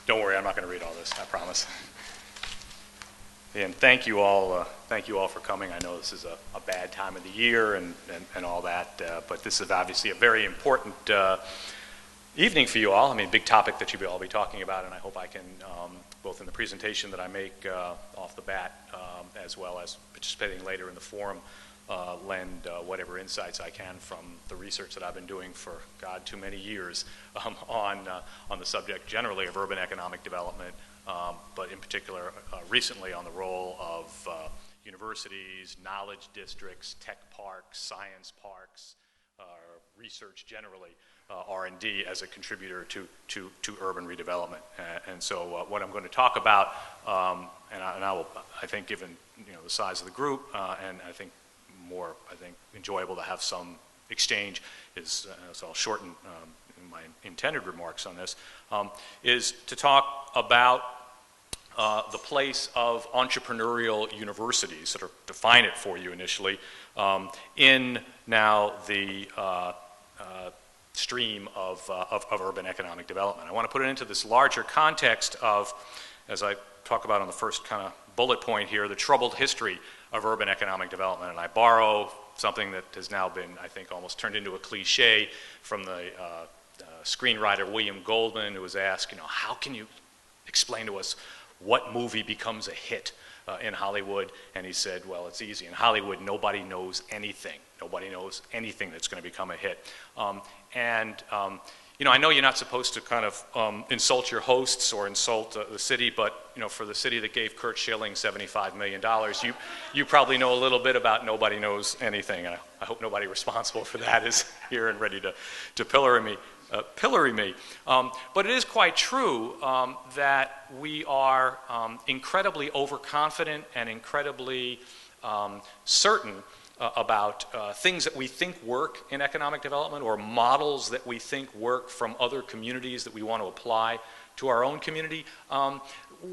Don't worry, I'm not going to read all this, I promise. And thank you all for coming. I know this is a bad time of the year and all that, but this is obviously a very important evening for you all. I mean, big topic that you'll all be talking about, and I hope I can, both in the presentation that I make off the bat, as well as participating later in the forum, lend whatever insights I can from the research that I've been doing for, God, too many years on the subject generally of urban economic development, but in particular recently on the role of universities, knowledge districts, tech parks, science parks, research generally, R&D as a contributor to urban redevelopment. And so what I'm going to talk about, and I will, I think given the size of the group, and I think more, enjoyable to have some exchange is, so I'll shorten my intended remarks on this, is to talk about the place of entrepreneurial universities, sort of define it for you initially, in now the stream of urban economic development. I want to put it into this larger context of, as I talk about on the first kind of bullet point here, the troubled history of urban economic development. And I borrow something that has now been, I think, almost turned into a cliche from the screenwriter William Goldman, who was asked, how can you explain to us what movie becomes a hit in Hollywood? And he said, well, it's easy. In Hollywood, nobody knows anything. Nobody knows anything that's going to become a hit. I know you're not supposed to kind of insult your hosts or insult the city, but for the city that gave Kurt Schilling $75 million, you probably know a little bit about nobody knows anything. And I hope nobody responsible for that is here and ready to pillory me. But it is quite true that we are incredibly overconfident and incredibly certain about things that we think work in economic development, or models that we think work from other communities that we want to apply to our own community,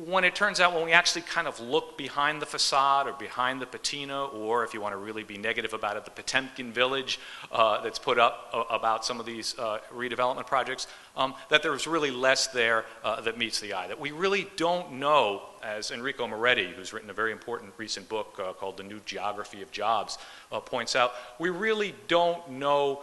when it turns out when we actually kind of look behind the facade or behind the patina, or if you want to really be negative about it, the Potemkin village that's put up about some of these redevelopment projects, that there's really less there that meets the eye. That we really don't know, as Enrico Moretti, who's written a very important recent book called The New Geography of Jobs, points out, we really don't know.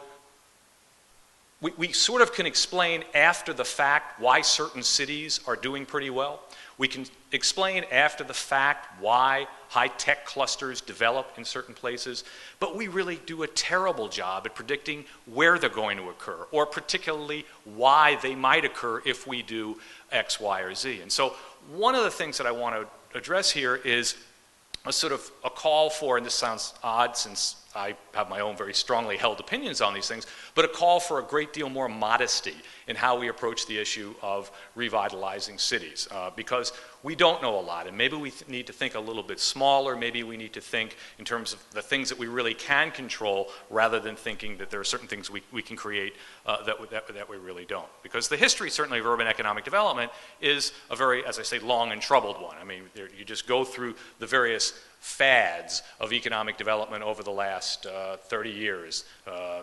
We sort of can explain after the fact why certain cities are doing pretty well. We can explain after the fact why high-tech clusters develop in certain places, but we really do a terrible job at predicting where they're going to occur, or particularly why they might occur if we do X, Y, or Z. And so one of the things that I want to address here is a sort of a call for, and this sounds odd since I have my own very strongly held opinions on these things, but a call for a great deal more modesty in how we approach the issue of revitalizing cities, because we don't know a lot, and maybe we need to think a little bit smaller. Maybe we need to think in terms of the things that we really can control, rather than thinking that there are certain things we can create that we really don't. Because the history, certainly, of urban economic development is a very, as I say, long and troubled one. I mean, you just go through the various fads of economic development over the last 30 years.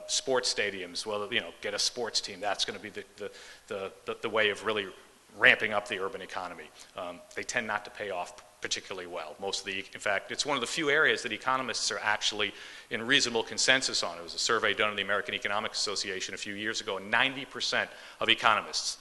Sports stadiums, well, get a sports team. That's going to be the way of really ramping up the urban economy. They tend not to pay off particularly well. In fact, it's one of the few areas that economists are actually in reasonable consensus on. It was a survey done in the American Economic Association a few years ago, and 90% of economists,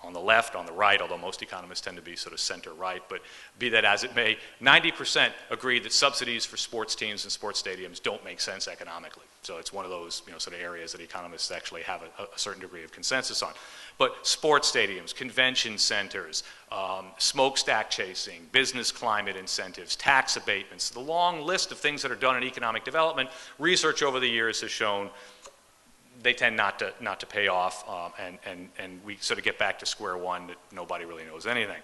on the left, on the right, although most economists tend to be sort of center-right, but be that as it may, 90% agree that subsidies for sports teams and sports stadiums don't make sense economically. So it's one of those sort of areas that economists actually have a certain degree of consensus on. But sports stadiums, convention centers, smokestack chasing, business climate incentives, tax abatements, the long list of things that are done in economic development, research over the years has shown they tend not to pay off, and we sort of get back to square one that nobody really knows anything.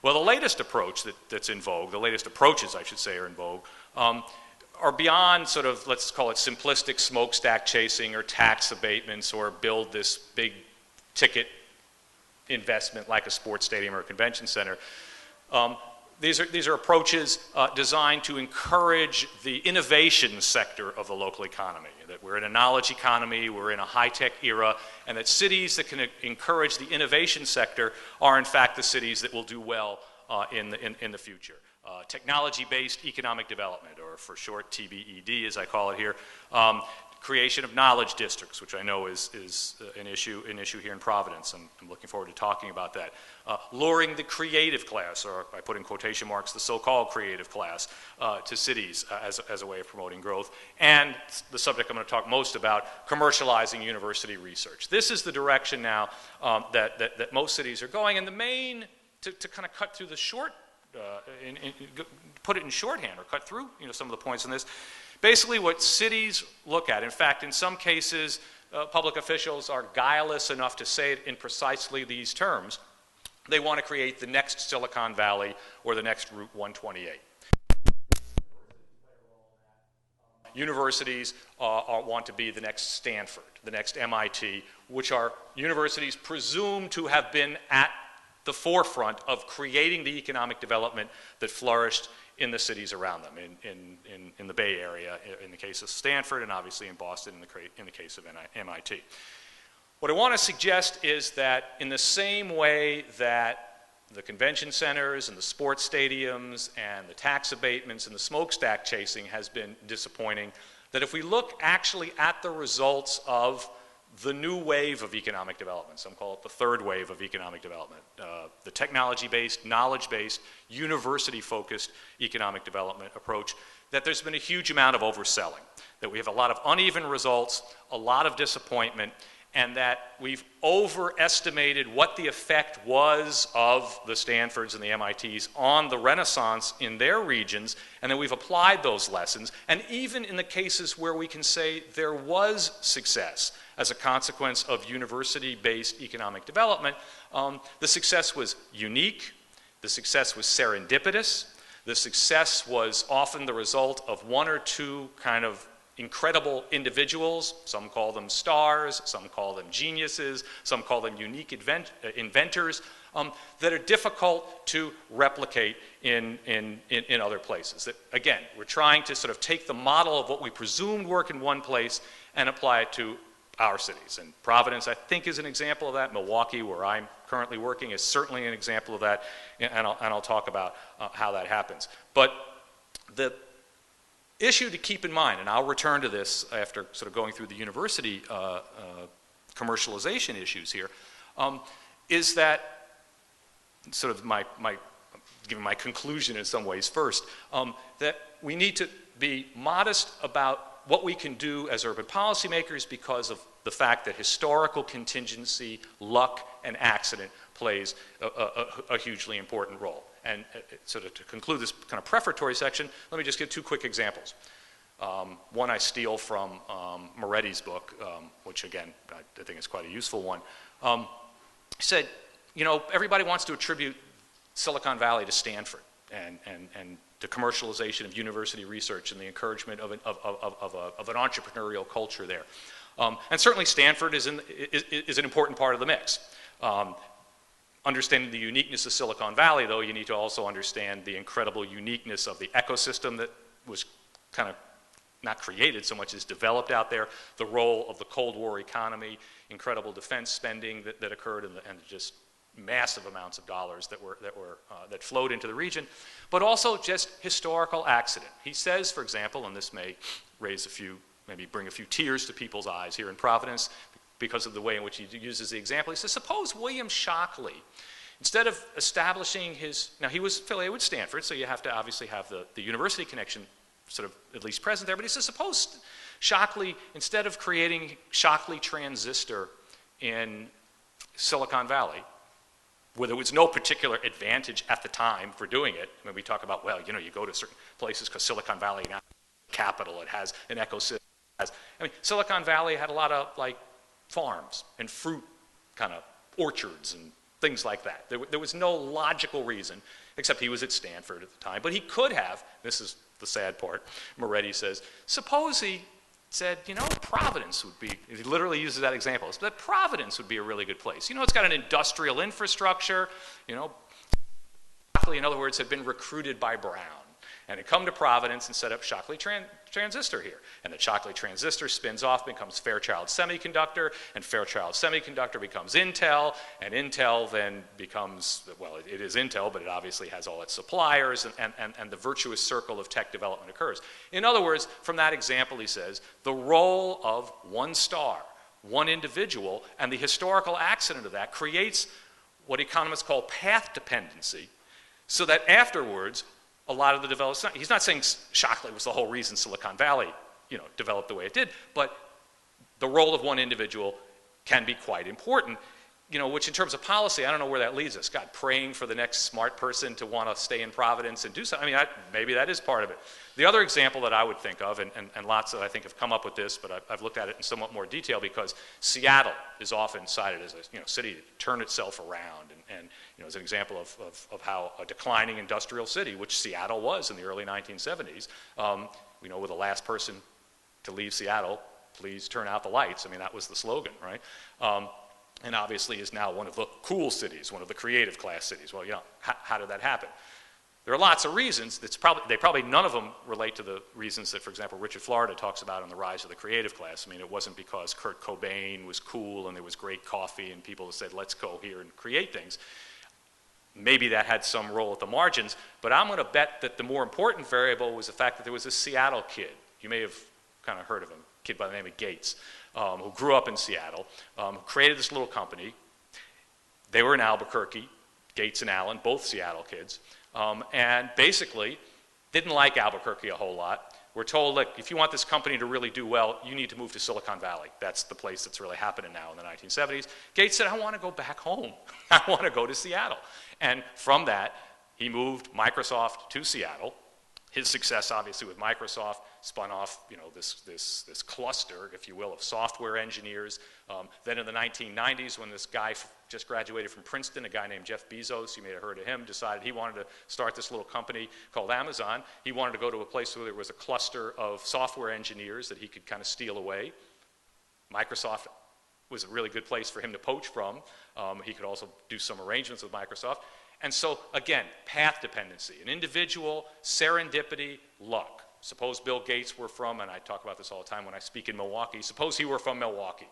Well, the latest approach that's in vogue, the latest approaches, I should say, are in vogue, are beyond sort of, let's call it simplistic smokestack chasing or tax abatements or build this big ticket investment like a sports stadium or a convention center. these are approaches designed to encourage the innovation sector of the local economy, that we're in a knowledge economy, we're in a high-tech era, and that cities that can encourage the innovation sector are in fact the cities that will do well in the future. Technology-based economic development, or for short TBED as I call it here, creation of knowledge districts, which I know is an issue here in Providence, and I'm looking forward to talking about that. Luring the creative class, or I put in quotation marks, the so-called creative class, to cities as a way of promoting growth. And the subject I'm going to talk most about, commercializing university research. This is the direction now that most cities are going, and the main, to kind of cut through the short, put it in shorthand, or cut through some of the points in this. Basically what cities look at, in fact, in some cases, public officials are guileless enough to say it in precisely these terms. They want to create the next Silicon Valley or the next Route 128. Universities want to be the next Stanford, the next MIT, which are universities presumed to have been at the forefront of creating the economic development that flourished in the cities around them, in the Bay Area, in the case of Stanford, and obviously in Boston in the case of MIT. What I want to suggest is that in the same way that the convention centers and the sports stadiums and the tax abatements and the smokestack chasing has been disappointing, that if we look actually at the results of the new wave of economic development, some call it the third wave of economic development, the technology-based, knowledge-based, university-focused economic development approach, that there's been a huge amount of overselling, that we have a lot of uneven results, a lot of disappointment, and that we've overestimated what the effect was of the Stanfords and the MITs on the Renaissance in their regions, and then we've applied those lessons. And even in the cases where we can say there was success as a consequence of university-based economic development, the success was unique, the success was serendipitous, the success was often the result of one or two kind of incredible individuals. Some call them stars, some call them geniuses, some call them unique inventors, that are difficult to replicate in other places. That, again, we're trying to sort of take the model of what we presumed work in one place and apply it to our cities. And Providence, I think, is an example of that. Milwaukee, where I'm currently working, is certainly an example of that, and I'll talk about how that happens. But the issue to keep in mind, and I'll return to this after sort of going through the university commercialization issues here, is that sort of giving my conclusion in some ways first, that we need to be modest about what we can do as urban policymakers because of the fact that historical contingency, luck, and accident plays a hugely important role. And sort of to conclude this kind of prefatory section, let me just give two quick examples. One I steal from Moretti's book, which again, I think is quite a useful one. He said, everybody wants to attribute Silicon Valley to Stanford and the commercialization of university research and the encouragement of an entrepreneurial culture there. And certainly Stanford is an important part of the mix. Understanding the uniqueness of Silicon Valley, though, you need to also understand the incredible uniqueness of the ecosystem that was kind of not created so much as developed out there, the role of the Cold War economy, incredible defense spending that occurred, and just massive amounts of dollars that flowed into the region, but also just historical accident. He says, for example, and this may maybe bring a few tears to people's eyes here in Providence, because of the way in which he uses the example. He says, suppose William Shockley, instead of establishing now he was affiliated with Stanford, so you have to obviously have the university connection sort of at least present there, but he says, suppose Shockley, instead of creating Shockley transistor in Silicon Valley, where there was no particular advantage at the time for doing it. I mean, we talk about, well, you go to certain places because Silicon Valley now has capital, it has an ecosystem. Silicon Valley had a lot of farms and fruit kind of orchards and things like that. There was no logical reason, except he was at Stanford at the time. But he could have, this is the sad part, Moretti says, suppose he said, Providence would be, he literally uses that example, that Providence would be a really good place. It's got an industrial infrastructure, Shockley, in other words, had been recruited by Brown and had come to Providence and set up Shockley Transistor here. And the Shockley Transistor spins off, becomes Fairchild Semiconductor, and Fairchild Semiconductor becomes Intel, and Intel then becomes, well, it is Intel, but it obviously has all its suppliers, and the virtuous circle of tech development occurs. In other words, from that example, he says, the role of one star, one individual, and the historical accident of that creates what economists call path dependency, so that afterwards, a lot of the developers, he's not saying Shockley was the whole reason Silicon Valley, developed the way it did, but the role of one individual can be quite important, which in terms of policy, I don't know where that leads us. God, praying for the next smart person to want to stay in Providence and do something. I mean, maybe that is part of it. The other example that I would think of, and lots that I think have come up with this, but I've looked at it in somewhat more detail because Seattle is often cited as a city to turn itself around, and as an example of how a declining industrial city, which Seattle was in the early 1970s, with the last person to leave Seattle, please turn out the lights. I mean, that was the slogan, right? And obviously is now one of the cool cities, one of the creative class cities. Well, how did that happen? There are lots of reasons. Probably none of them relate to the reasons that, for example, Richard Florida talks about in The Rise of the Creative Class. I mean, it wasn't because Kurt Cobain was cool and there was great coffee and people said, let's go here and create things. Maybe that had some role at the margins, but I'm going to bet that the more important variable was the fact that there was a Seattle kid. You may have kind of heard of him, a kid by the name of Gates, who grew up in Seattle, who created this little company. They were in Albuquerque, Gates and Allen, both Seattle kids, and basically didn't like Albuquerque a whole lot. We're told, look, if you want this company to really do well, you need to move to Silicon Valley. That's the place that's really happening now in the 1970s. Gates said, I want to go back home. I want to go to Seattle. And from that, he moved Microsoft to Seattle. His success, obviously, with Microsoft spun off, this cluster, if you will, of software engineers. Then in the 1990s, when this guy just graduated from Princeton, a guy named Jeff Bezos, you may have heard of him, decided he wanted to start this little company called Amazon. He wanted to go to a place where there was a cluster of software engineers that he could kind of steal away. Microsoft was a really good place for him to poach from. He could also do some arrangements with Microsoft. And so, again, path dependency, an individual, serendipity, luck. Suppose Bill Gates were from, and I talk about this all the time when I speak in Milwaukee, suppose he were from Milwaukee.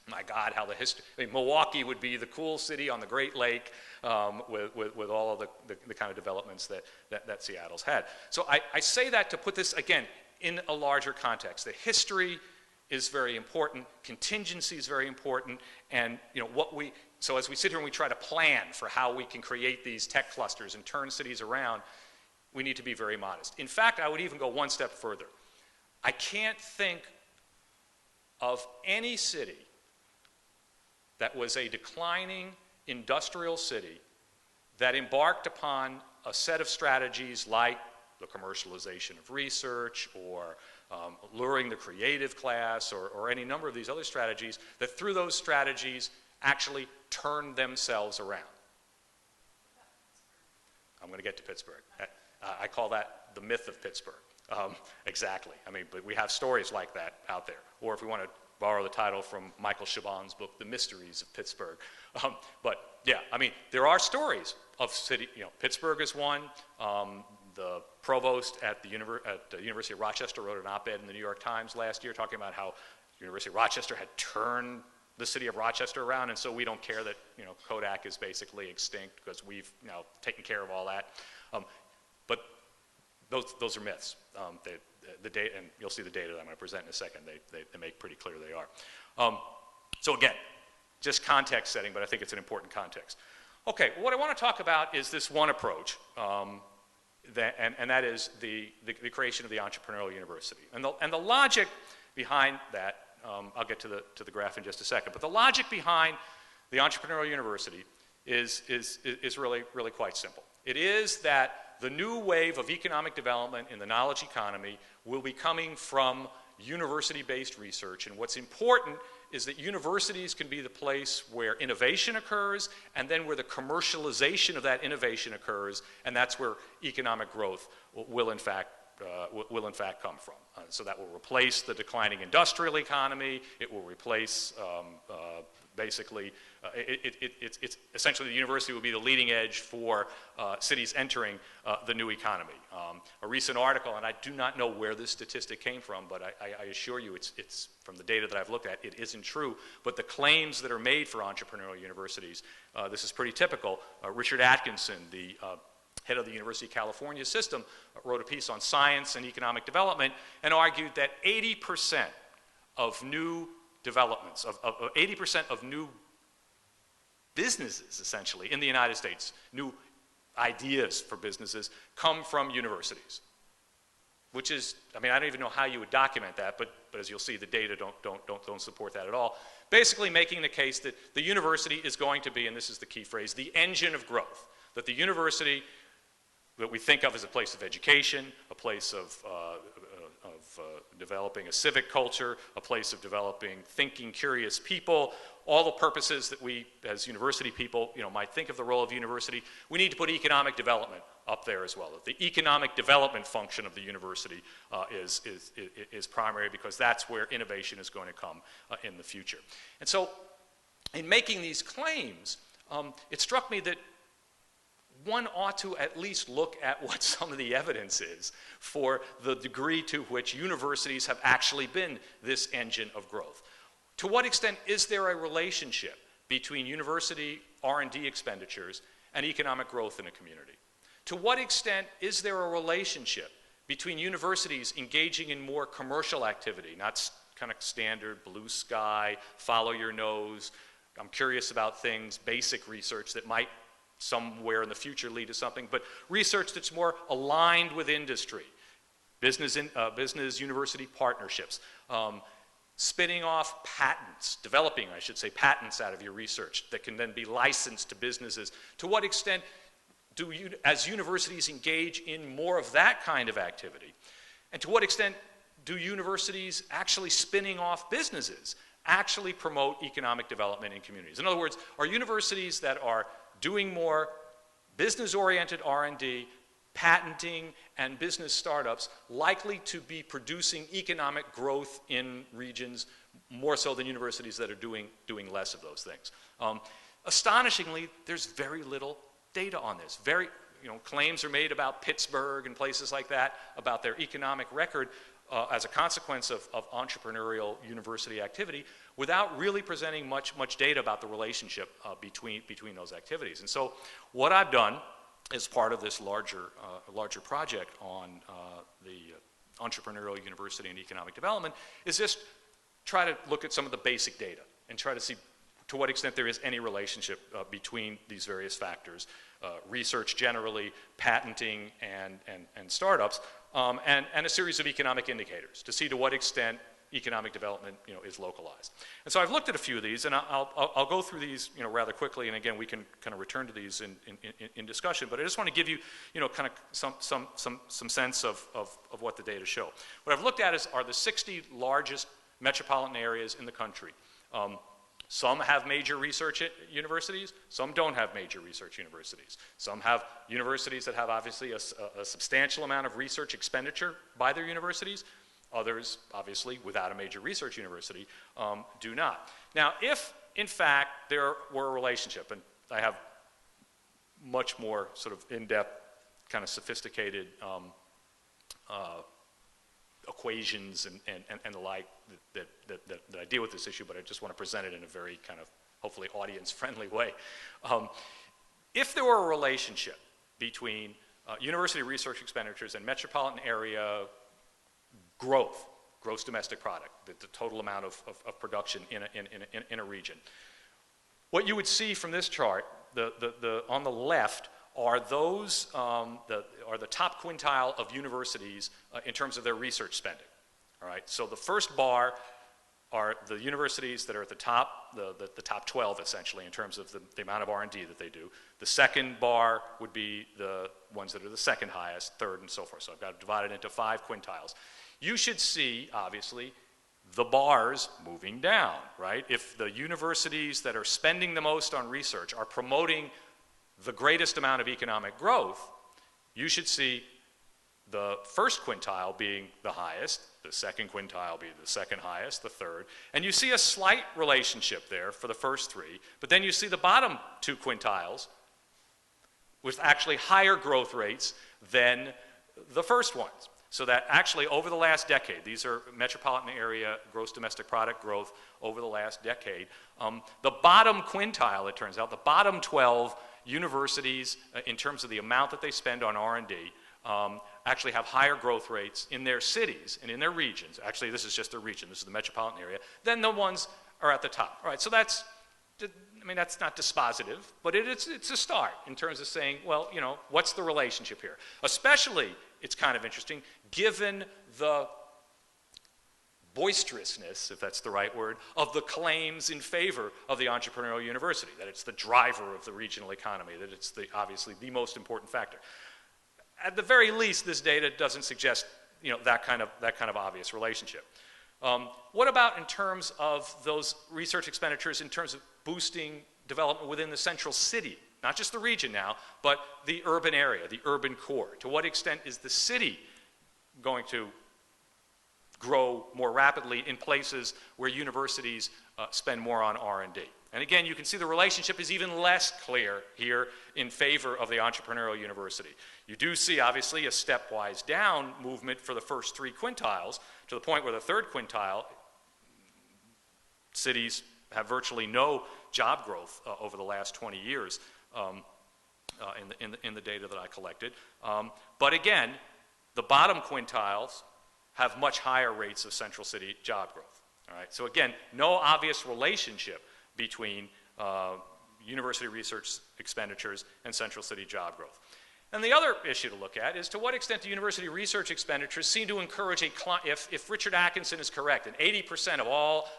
My God, how the history, Milwaukee would be the cool city on the Great Lake with all of the kind of developments that Seattle's had. So I say that to put this, again, in a larger context. The history is very important, contingency is very important, and so as we sit here and we try to plan for how we can create these tech clusters and turn cities around, we need to be very modest. In fact, I would even go one step further. I can't think of any city that was a declining industrial city that embarked upon a set of strategies like the commercialization of research or luring the creative class or any number of these other strategies that through those strategies actually turned themselves around. I'm going to get to Pittsburgh. I call that the myth of Pittsburgh. Exactly. I mean, but we have stories like that out there. Or if we want to borrow the title from Michael Chabon's book, The Mysteries of Pittsburgh. But yeah, I mean, there are stories of city, Pittsburgh is one. The provost at the University of Rochester wrote an op-ed in the New York Times last year talking about how the University of Rochester had turned the city of Rochester around, and so we don't care that Kodak is basically extinct because we've taken care of all that. But those are myths. The data, and you'll see the data that I'm going to present in a second. They make pretty clear they are. So again, just context setting, but I think it's an important context. Okay, what I want to talk about is this one approach, and that is the creation of the Entrepreneurial University. And the logic behind that, I'll get to the graph in just a second, but the logic behind the Entrepreneurial University is really, really quite simple. It is that the new wave of economic development in the knowledge economy will be coming from university-based research, and what's important is that universities can be the place where innovation occurs and then where the commercialization of that innovation occurs, and that's where economic growth will in fact come from. So that will replace the declining industrial economy. It will replace basically, it's essentially the university will be the leading edge for cities entering the new economy. A recent article, and I do not know where this statistic came from, but I assure you it's from the data that I've looked at, it isn't true, but the claims that are made for entrepreneurial universities, this is pretty typical. Richard Atkinson, the head of the University of California system, wrote a piece on science and economic development and argued that 80% of new developments, 80% of new businesses, essentially, in the United States, new ideas for businesses, come from universities. Which is, I mean, I don't even know how you would document that, but as you'll see, the data don't support that at all. Basically making the case that the university is going to be, and this is the key phrase, the engine of growth. That the university that we think of as a place of education, a place of developing a civic culture, a place of developing thinking, curious people, all the purposes that we, as university people, might think of the role of university. We need to put economic development up there as well. The economic development function of the university is primary, because that's where innovation is going to come in the future. And so, in making these claims, it struck me that one ought to at least look at what some of the evidence is for the degree to which universities have actually been this engine of growth. To what extent is there a relationship between university R&D expenditures and economic growth in a community? To what extent is there a relationship between universities engaging in more commercial activity, not kind of standard blue sky, follow your nose, I'm curious about things, basic research that might somewhere in the future lead to something, but research that's more aligned with industry, business-university partnerships, spinning off patents, developing, I should say, patents out of your research that can then be licensed to businesses. To what extent do you, as universities, engage in more of that kind of activity? And to what extent do universities actually spinning off businesses actually promote economic development in communities? In other words, are universities that are doing more business-oriented R&D, patenting, and business startups likely to be producing economic growth in regions more so than universities that are doing less of those things? Astonishingly, there's very little data on this. Claims are made about Pittsburgh and places like that, about their economic record as a consequence of entrepreneurial university activity, without really presenting much data about the relationship between those activities. And so what I've done as part of this larger project on the Entrepreneurial University and Economic Development is just try to look at some of the basic data and try to see to what extent there is any relationship between these various factors, research generally, patenting, and startups, and a series of economic indicators to see to what extent economic development is localized. And so I've looked at a few of these, and I'll go through these rather quickly, and again we can kind of return to these in discussion, but I just want to give you kind of some sense of what the data show. What I've looked at are the 60 largest metropolitan areas in the country. Some have major research universities, some don't have major research universities. Some have universities that have obviously a substantial amount of research expenditure by their universities. Others, obviously, without a major research university, do not. Now, if, in fact, there were a relationship, and I have much more sort of in-depth, kind of sophisticated equations and the like that I deal with this issue, but I just want to present it in a very kind of, hopefully, audience-friendly way. If there were a relationship between university research expenditures and metropolitan area growth, gross domestic product, the total amount of production in a region. What you would see from this chart, on the left, are those are the top quintile of universities in terms of their research spending. All right, so the first bar are the universities that are at the top, the top 12 essentially in terms of the amount of R&D that they do. The second bar would be the ones that are the second highest, third, and so forth. So I've got it divided into 5 quintiles. You should see, obviously, the bars moving down, right? If the universities that are spending the most on research are promoting the greatest amount of economic growth, you should see The first quintile being the highest, the second quintile being the second highest, the third. And you see a slight relationship there for the first three, but then you see the bottom two quintiles with actually higher growth rates than the first ones. So that actually over the last decade, these are metropolitan area gross domestic product growth over the last decade, the bottom quintile, it turns out, the bottom 12 universities in terms of the amount that they spend on R&D, actually have higher growth rates in their cities and in their regions. Actually, this is just their region. This is the metropolitan area. Than the ones are at the top. All right, so that's, I mean, that's not dispositive, but it's a start in terms of saying, well, you know, what's the relationship here? Especially, it's kind of interesting, given the boisterousness, if that's the right word, of the claims in favor of the entrepreneurial university, that it's the driver of the regional economy, that it's obviously the most important factor. At the very least, this data doesn't suggest, you know, that kind of obvious relationship. What about in terms of those research expenditures in terms of boosting development within the central city? Not just the region now, but the urban area, the urban core. To what extent is the city going to grow more rapidly in places where universities spend more on R&D? And again, you can see the relationship is even less clear here in favor of the entrepreneurial university. You do see, obviously, a stepwise down movement for the first three quintiles, to the point where the third quintile, cities have virtually no job growth over the last 20 years in the data that I collected. But again, the bottom quintiles have much higher rates of central city job growth. All right? So again, no obvious relationship between university research expenditures and central city job growth. And the other issue to look at is to what extent do university research expenditures seem to encourage if Richard Atkinson is correct, and 80% of all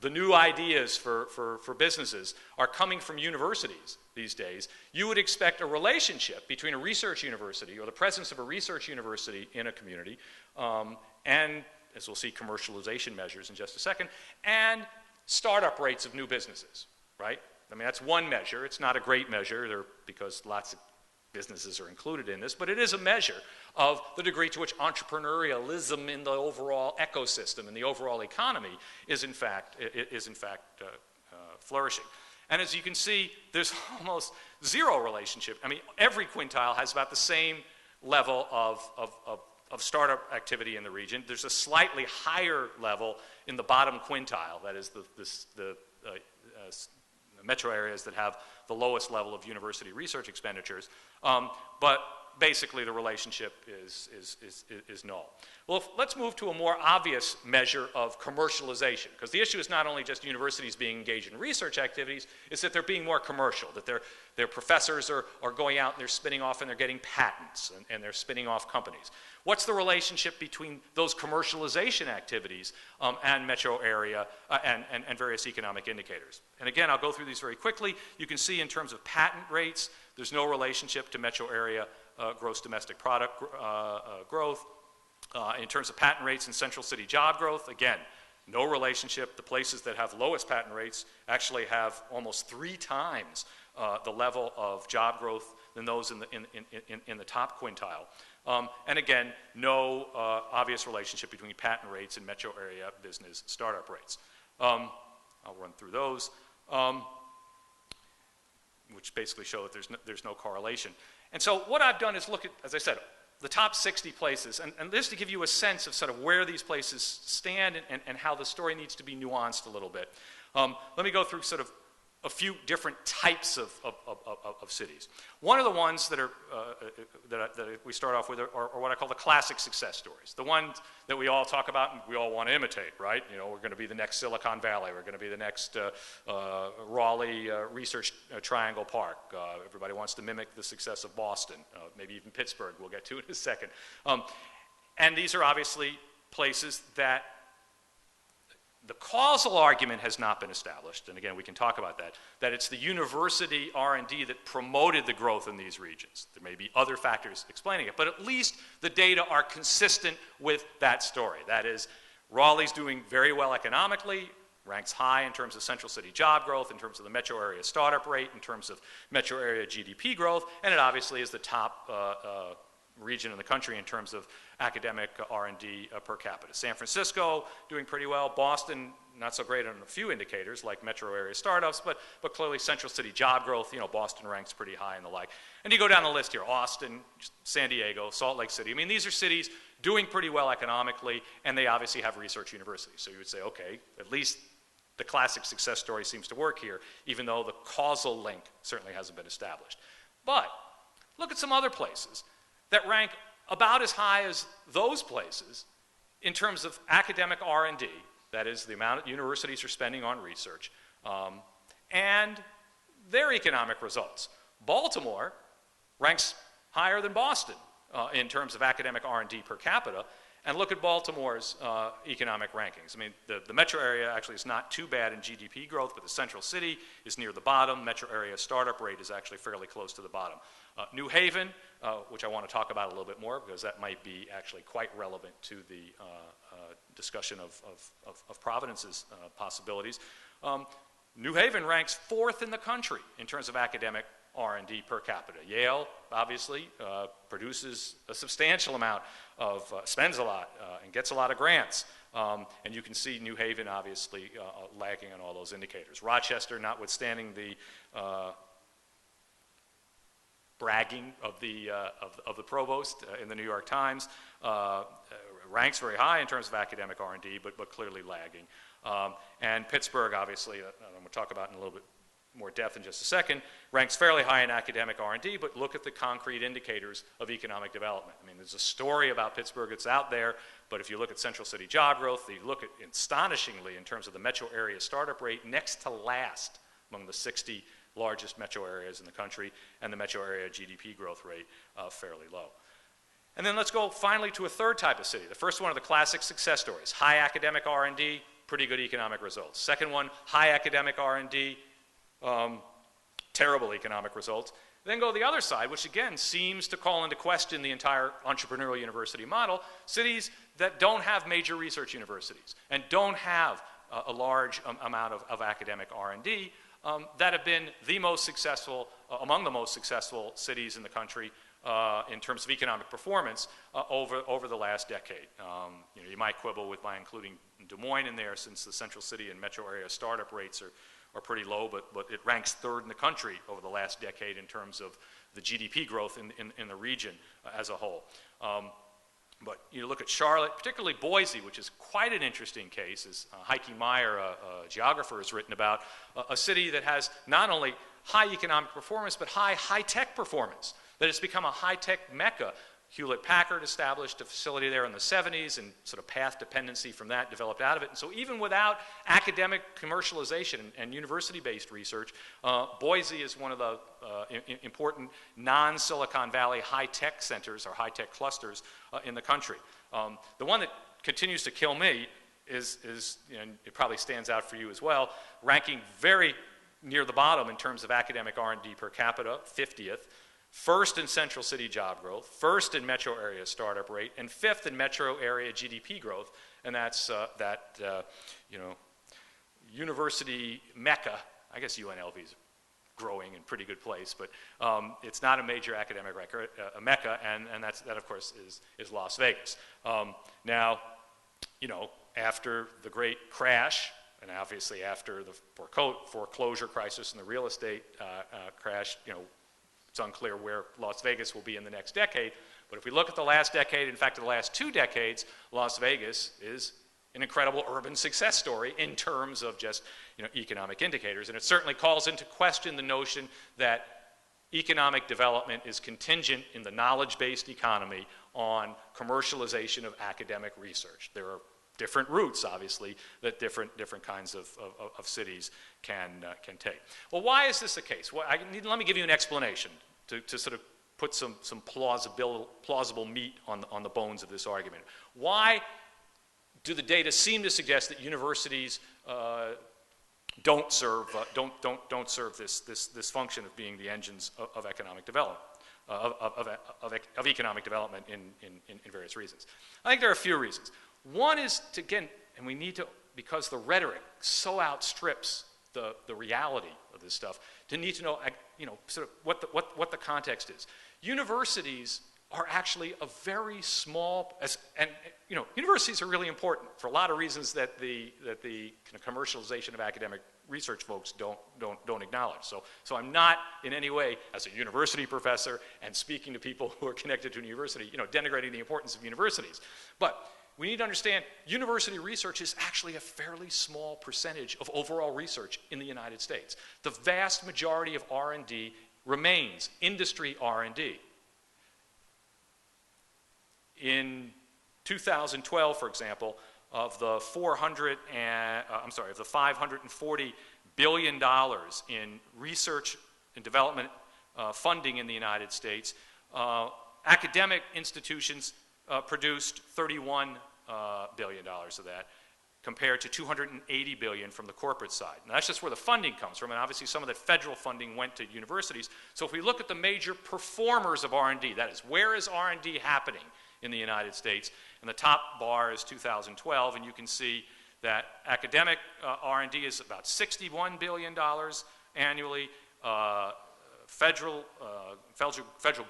the new ideas for businesses are coming from universities these days, you would expect a relationship between a research university or the presence of a research university in a community and, as we'll see, commercialization measures in just a second, and startup rates of new businesses, right? I mean, that's one measure. It's not a great measure because lots of businesses are included in this, but it is a measure of the degree to which entrepreneurialism in the overall ecosystem and the overall economy is in fact flourishing. And as you can see, there's almost zero relationship. I mean, every quintile has about the same level of startup activity in the region. There's a slightly higher level in the bottom quintile, that is the metro areas that have the lowest level of university research expenditures, but basically the relationship is null. Well, let's move to a more obvious measure of commercialization, because the issue is not only just universities being engaged in research activities, it's that they're being more commercial, that their professors are going out and they're spinning off and they're getting patents and they're spinning off companies. What's the relationship between those commercialization activities and metro area and various economic indicators? And again, I'll go through these very quickly. You can see in terms of patent rates, there's no relationship to metro area gross domestic product growth. In terms of patent rates and central city job growth, again, no relationship. The places that have lowest patent rates actually have almost 3 times the level of job growth than those in the top quintile. And again, no obvious relationship between patent rates and metro area business startup rates. I'll run through those, which basically show that there's no correlation. And so what I've done is look at, as I said, the top 60 places, and this to give you a sense of sort of where these places stand and how the story needs to be nuanced a little bit. Let me go through sort of a few different types of cities. One of the ones that we start off with are what I call the classic success stories. The ones that we all talk about and we all want to imitate, right? You know, we're going to be the next Silicon Valley. We're going to be the next Raleigh Research Triangle Park. Everybody wants to mimic the success of Boston, maybe even Pittsburgh, we'll get to in a second. And these are obviously places that the causal argument has not been established, and again, we can talk about that it's the university R&D that promoted the growth in these regions. There may be other factors explaining it, but at least the data are consistent with that story. That is, Raleigh's doing very well economically, ranks high in terms of central city job growth, in terms of the metro area startup rate, in terms of metro area GDP growth, and it obviously is the top region in the country in terms of academic R&D per capita. San Francisco doing pretty well. Boston, not so great on a few indicators like metro area startups, but clearly central city job growth, Boston ranks pretty high and the like. And you go down the list here, Austin, San Diego, Salt Lake City. I mean, these are cities doing pretty well economically, and they obviously have research universities. So you would say, okay, at least the classic success story seems to work here, even though the causal link certainly hasn't been established. But look at some other places that rank about as high as those places in terms of academic R&D, that is the amount that universities are spending on research, and their economic results. Baltimore ranks higher than Boston in terms of academic R&D per capita, and look at Baltimore's economic rankings. I mean, the metro area actually is not too bad in GDP growth, but the central city is near the bottom. Metro area startup rate is actually fairly close to the bottom. New Haven, which I want to talk about a little bit more because that might be actually quite relevant to the discussion of Providence's possibilities. New Haven ranks 4th in the country in terms of academic R&D per capita. Yale, obviously, produces a substantial amount of, spends a lot and gets a lot of grants. And you can see New Haven, obviously, lagging on all those indicators. Rochester, notwithstanding the bragging of the provost in the New York Times, ranks very high in terms of academic R&D, but clearly lagging. And Pittsburgh, obviously, I'm going to talk about in a little bit more depth in just a second, ranks fairly high in academic R&D, but look at the concrete indicators of economic development. I mean, there's a story about Pittsburgh that's out there, but if you look at central city job growth, you look at, astonishingly, in terms of the metro area startup rate, next to last among the 60 largest metro areas in the country, and the metro area GDP growth rate fairly low. And then let's go finally to a third type of city. The first one are the classic success stories. High academic R&D, pretty good economic results. Second one, high academic R&D, terrible economic results. Then go to the other side, which again seems to call into question the entire entrepreneurial university model, cities that don't have major research universities and don't have a large amount of academic R&D, that have been the most successful, among the most successful cities in the country in terms of economic performance over the last decade. You might quibble with my including Des Moines in there, since the central city and metro area startup rates are pretty low, but it ranks 3rd in the country over the last decade in terms of the GDP growth in the region as a whole. But you look at Charlotte, particularly Boise, which is quite an interesting case, as Heike Meyer, a geographer, has written about, a city that has not only high economic performance, but high-tech performance, that it's become a high-tech mecca. Hewlett-Packard established a facility there in the 70s, and sort of path dependency from that developed out of it. And so even without academic commercialization and university-based research, Boise is one of the important non-Silicon Valley high-tech centers or high-tech clusters in the country. The one that continues to kill me is, and it probably stands out for you as well, ranking very near the bottom in terms of academic R&D per capita, 50th. 1st in central city job growth, 1st in metro area startup rate, and 5th in metro area GDP growth, and that's university mecca. I guess UNLV is growing in pretty good place, but it's not a major academic record, mecca, and that of course is Las Vegas. Now, after the great crash, and obviously after the foreclosure crisis and the real estate crash, it's unclear where Las Vegas will be in the next decade, but if we look at the last decade, in fact, the last 2 decades, Las Vegas is an incredible urban success story in terms of just economic indicators, and it certainly calls into question the notion that economic development is contingent in the knowledge-based economy on commercialization of academic research. There are different routes, obviously, that different kinds of cities can take. Well, why is this the case? Well, let me give you an explanation to sort of put some plausible meat on the bones of this argument. Why do the data seem to suggest that universities don't serve this function of being the engines of economic development, of economic development in various reasons? I think there are a few reasons. One is to, again, and we need to, because the rhetoric so outstrips the reality of this stuff, to need to know, sort of what the context is. Universities are actually a very small, and you know, universities are really important for a lot of reasons that the kind of commercialization of academic research folks don't acknowledge. So I'm not in any way, as a university professor and speaking to people who are connected to a university, you know, denigrating the importance of universities. But we need to understand university research is actually a fairly small percentage of overall research in the United States. The vast majority of R&D remains industry R&D. In 2012, for example, of the $540 billion in research and development funding in the United States, academic institutions produced $31 billion of that, compared to $280 billion from the corporate side. Now, that's just where the funding comes from, and obviously some of that federal funding went to universities. So if we look at the major performers of R&D, that is, where is R&D happening in the United States? And the top bar is 2012, and you can see that academic R&D is about $61 billion annually. Federal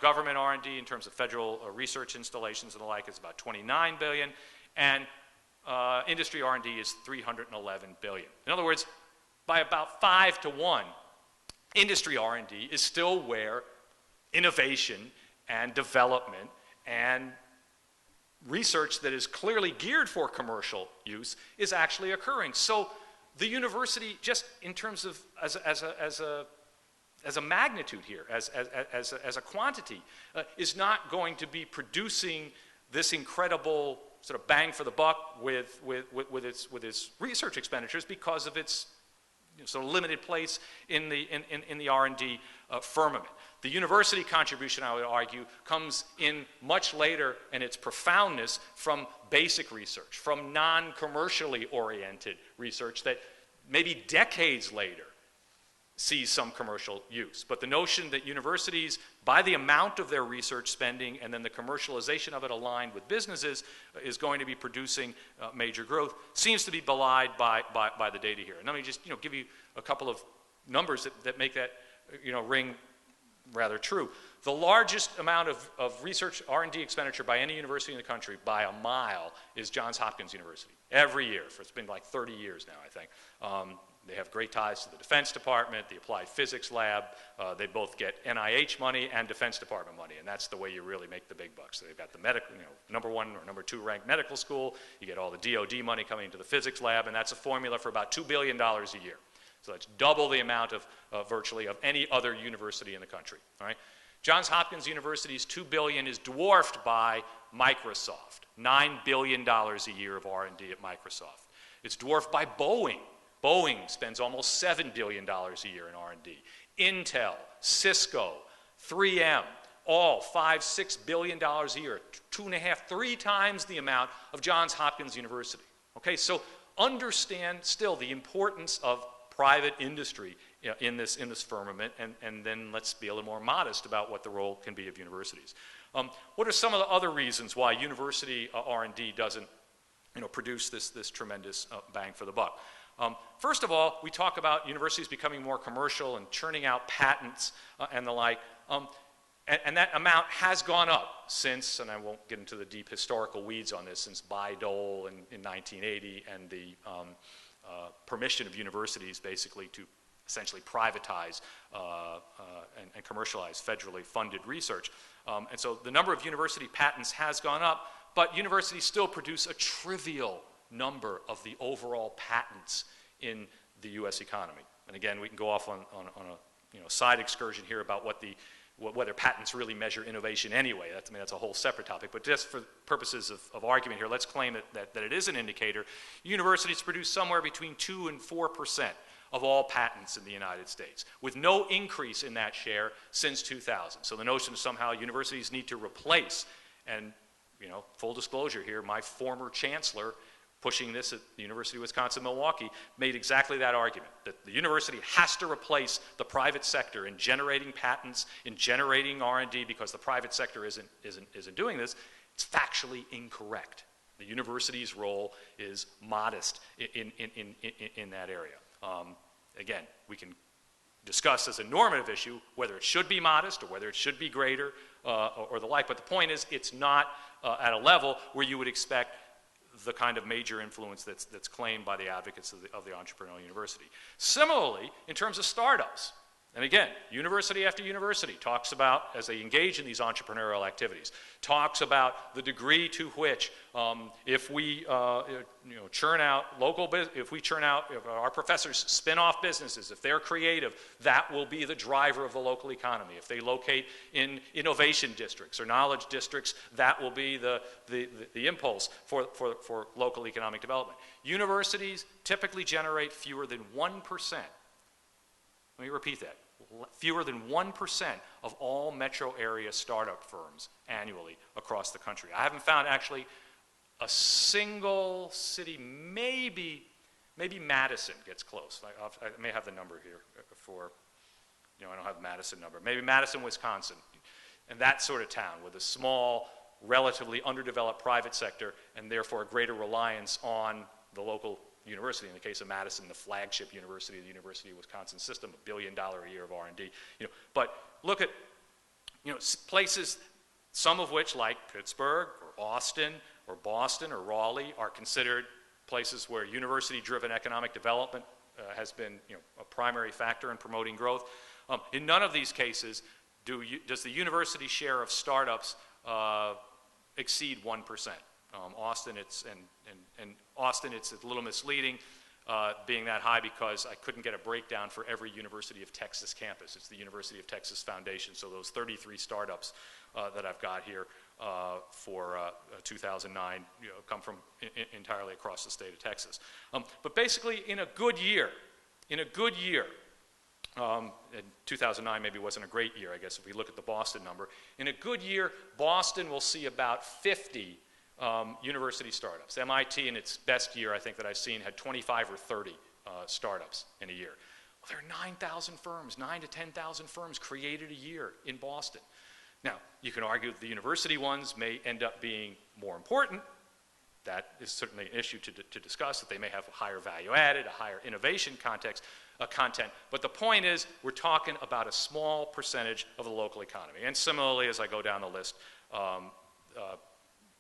government R&D in terms of federal research installations and the like is about $29 billion, and industry R&D is $311 billion. In other words, by about 5 to 1, industry R&D is still where innovation and development and research that is clearly geared for commercial use is actually occurring. So the university, just in terms of as a magnitude here, as a quantity, is not going to be producing this incredible sort of bang for the buck with its research expenditures because of its sort of limited place in the R&D firmament. The university contribution, I would argue, comes in much later in its profoundness from basic research, from non-commercially oriented research that maybe decades later sees some commercial use. But the notion that universities, by the amount of their research spending and then the commercialization of it aligned with businesses, is going to be producing major growth, seems to be belied by the data here. And let me just give you a couple of numbers that make that ring rather true. The largest amount of research R&D expenditure by any university in the country by a mile is Johns Hopkins University. Every year, it's been like 30 years now, I think. They have great ties to the Defense Department, the Applied Physics Lab. They both get NIH money and Defense Department money, and that's the way you really make the big bucks. So they've got the medical, #1 or #2 ranked medical school. You get all the DoD money coming into the physics lab, and that's a formula for about $2 billion a year. So that's double the amount of virtually of any other university in the country. All right? Johns Hopkins University's $2 billion is dwarfed by Microsoft, $9 billion a year of R&D at Microsoft. It's dwarfed by Boeing. Boeing spends almost $7 billion a year in R&D. Intel, Cisco, 3M, all $5–6 billion a year, 2.5, 3 times the amount of Johns Hopkins University. Okay, so understand still the importance of private industry in this firmament, and then let's be a little more modest about what the role can be of universities. What are some of the other reasons why university R&D doesn't produce this tremendous bang for the buck? First of all, we talk about universities becoming more commercial and churning out patents and the like, and that amount has gone up since, and I won't get into the deep historical weeds on this, since Bayh-Dole in 1980 and the permission of universities basically to essentially privatize and commercialize federally funded research. And so the number of university patents has gone up, but universities still produce a trivial number of the overall patents in the U.S. economy. And again, we can go off on a side excursion here about whether patents really measure innovation anyway. That's a whole separate topic. But just for purposes of argument here, let's claim that it is an indicator. Universities produce somewhere between 2 and 4% of all patents in the United States, with no increase in that share since 2000. So the notion that somehow universities need to replace, and full disclosure here, my former chancellor pushing this at the University of Wisconsin-Milwaukee made exactly that argument, that the university has to replace the private sector in generating patents, in generating R&D, because the private sector isn't doing this. It's factually incorrect. The university's role is modest in that area. Again, we can discuss as a normative issue whether it should be modest or whether it should be greater or the like. But the point is, it's not at a level where you would expect the kind of major influence that's claimed by the advocates of the Entrepreneurial University. Similarly, in terms of startups, and again, university after university talks about, as they engage in these entrepreneurial activities, talks about the degree to which, if we churn out if our professors spin off businesses, if they're creative, that will be the driver of the local economy. If they locate in innovation districts or knowledge districts, that will be the impulse for local economic development. Universities typically generate fewer than 1%. Let me repeat that. Fewer than 1% of all metro area startup firms annually across the country. I haven't found actually a single city, maybe Madison gets close. I may have the number here for, I don't have the Madison number. Maybe Madison, Wisconsin, and that sort of town with a small, relatively underdeveloped private sector and therefore a greater reliance on the local university. In the case of Madison, the flagship university, the University of Wisconsin system, $1 billion a year of R&D. But look at places, some of which, like Pittsburgh or Austin or Boston or Raleigh, are considered places where university-driven economic development has been a primary factor in promoting growth. In none of these cases does the university share of startups exceed 1%. Austin, it's a little misleading being that high because I couldn't get a breakdown for every University of Texas campus. It's the University of Texas Foundation, so those 33 startups that I've got here for 2009 come from entirely across the state of Texas. But basically, in a good year, and 2009 maybe wasn't a great year, I guess, if we look at the Boston number. In a good year, Boston will see about 50 university startups. MIT, in its best year, I think that I've seen, had 25 or 30 startups in a year. Well, there are 9,000 firms, 9,000 to 10,000 firms created a year in Boston. Now, you can argue that the university ones may end up being more important. That is certainly an issue to discuss, that they may have a higher value added, a higher innovation content. But the point is, we're talking about a small percentage of the local economy. And similarly, as I go down the list,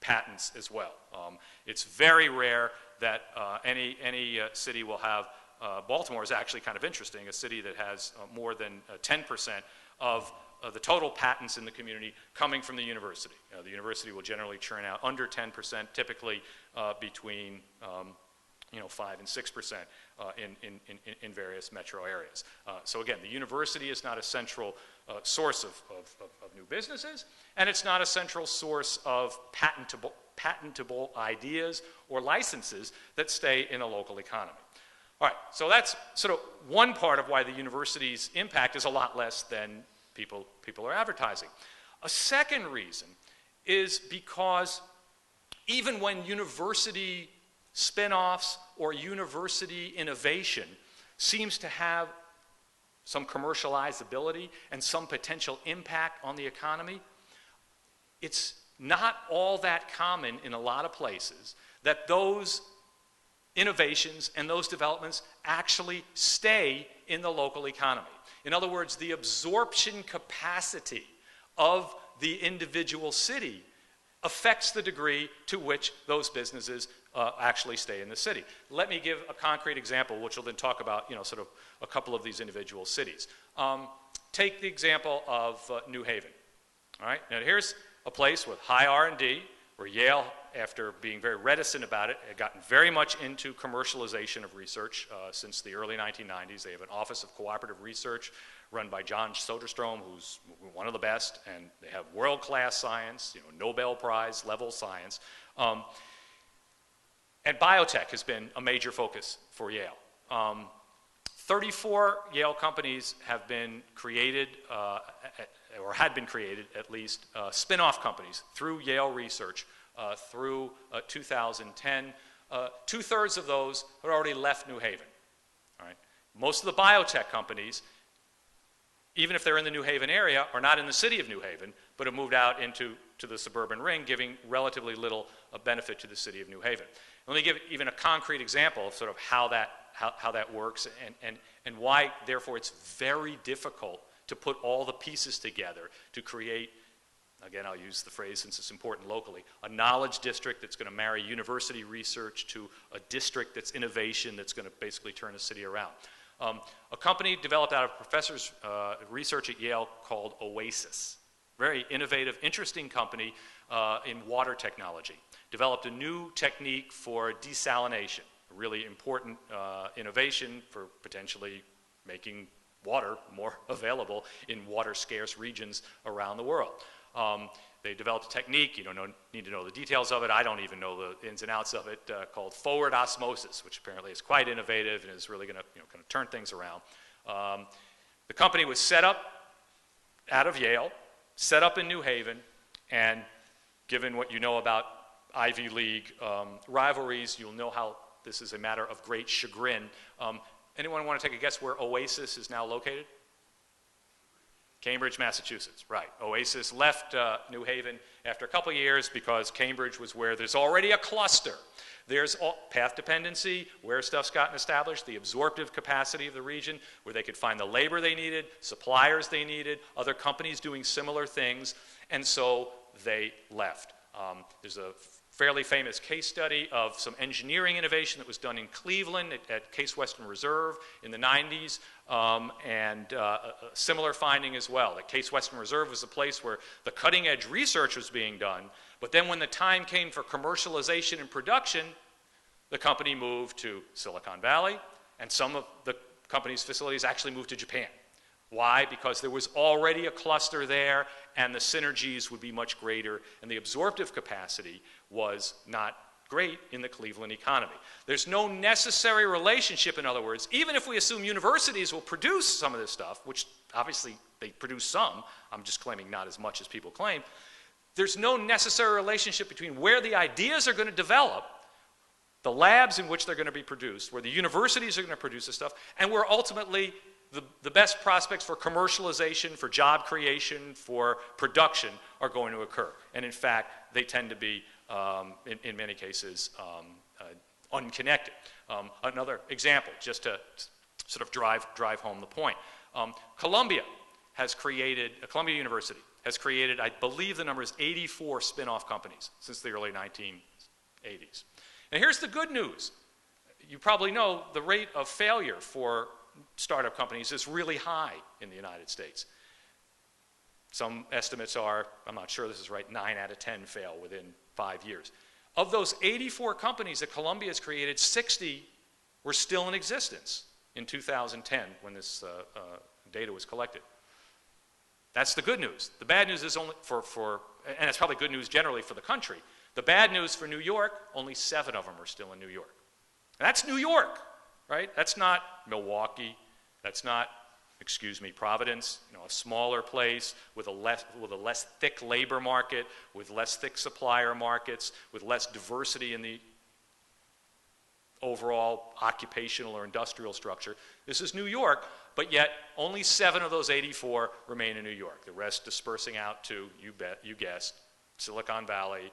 patents as well. It's very rare that any city will have, Baltimore is actually kind of interesting, a city that has more than 10% of the total patents in the community coming from the university. The university will generally churn out under 10%, typically between 5 and 6% in various metro areas. So again, the university is not a central source of new businesses, and it's not a central source of patentable ideas or licenses that stay in a local economy. All right, so that's sort of one part of why the university's impact is a lot less than people are advertising. A second reason is because even when university spin-offs or university innovation seems to have some commercializability and some potential impact on the economy, it's not all that common in a lot of places that those innovations and those developments actually stay in the local economy. In other words, the absorption capacity of the individual city affects the degree to which those businesses actually stay in the city. Let me give a concrete example, which will then talk about, sort of a couple of these individual cities. Take the example of New Haven. All right, now here's a place with high R&D, where Yale, after being very reticent about it, had gotten very much into commercialization of research since the early 1990s. They have an Office of Cooperative Research run by John Soderstrom, who's one of the best, and they have world-class science, Nobel Prize level science. And biotech has been a major focus for Yale. 34 Yale companies have been created, or had been created at least, spin-off companies through Yale Research through 2010. Two-thirds of those had already left New Haven. All right? Most of the biotech companies, even if they're in the New Haven area, are not in the city of New Haven, but have moved out into the suburban ring, giving relatively little benefit to the city of New Haven. Let me give even a concrete example of sort of how that how that works and why, therefore, it's very difficult to put all the pieces together to create, again, I'll use the phrase since it's important locally, a knowledge district that's going to marry university research to a district that's innovation that's going to basically turn a city around. A company developed out of professors' research at Yale called Oasis. Very innovative, interesting company in water technology. Developed a new technique for desalination, a really important innovation for potentially making water more available in water-scarce regions around the world. They developed a technique, you don't need to know the details of it, I don't even know the ins and outs of it, called forward osmosis, which apparently is quite innovative and is really going to kind of turn things around. The company was set up out of Yale, set up in New Haven, and given what you know about Ivy League rivalries, you'll know how this is a matter of great chagrin. Anyone want to take a guess where Oasis is now located? Cambridge, Massachusetts, right. Oasis left New Haven after a couple of years because Cambridge was where there's already a cluster. There's path dependency, where stuff's gotten established, the absorptive capacity of the region, where they could find the labor they needed, suppliers they needed, other companies doing similar things, and so they left. There's a fairly famous case study of some engineering innovation that was done in Cleveland at Case Western Reserve in the 90s, and a similar finding as well, that Case Western Reserve was a place where the cutting edge research was being done, but then when the time came for commercialization and production, the company moved to Silicon Valley, and some of the company's facilities actually moved to Japan. Why? Because there was already a cluster there, and the synergies would be much greater, and the absorptive capacity was not great in the Cleveland economy. There's no necessary relationship, in other words, even if we assume universities will produce some of this stuff, which obviously they produce some, I'm just claiming not as much as people claim, there's no necessary relationship between where the ideas are going to develop, the labs in which they're going to be produced, where the universities are going to produce this stuff, and where ultimately the best prospects for commercialization, for job creation, for production are going to occur. And in fact, they tend to be, in many cases, unconnected. Another example, just to sort of drive home the point. Columbia University has created, I believe the number is 84 spin-off companies since the early 1980s. And here's the good news. You probably know the rate of failure for startup companies is really high in the United States. Some estimates are, I'm not sure this is right, 9 out of 10 fail within 5 years. Of those 84 companies that Columbia has created, 60 were still in existence in 2010 when this data was collected. That's the good news. The bad news is only and it's probably good news generally for the country. The bad news for New York, only 7 of them are still in New York. And that's New York, right? That's not Milwaukee. That's not, Providence, a smaller place with a less thick labor market, with less thick supplier markets, with less diversity in the overall occupational or industrial structure. This is New York, but yet only 7 of those 84 remain in New York. The rest dispersing out to, you guessed, Silicon Valley,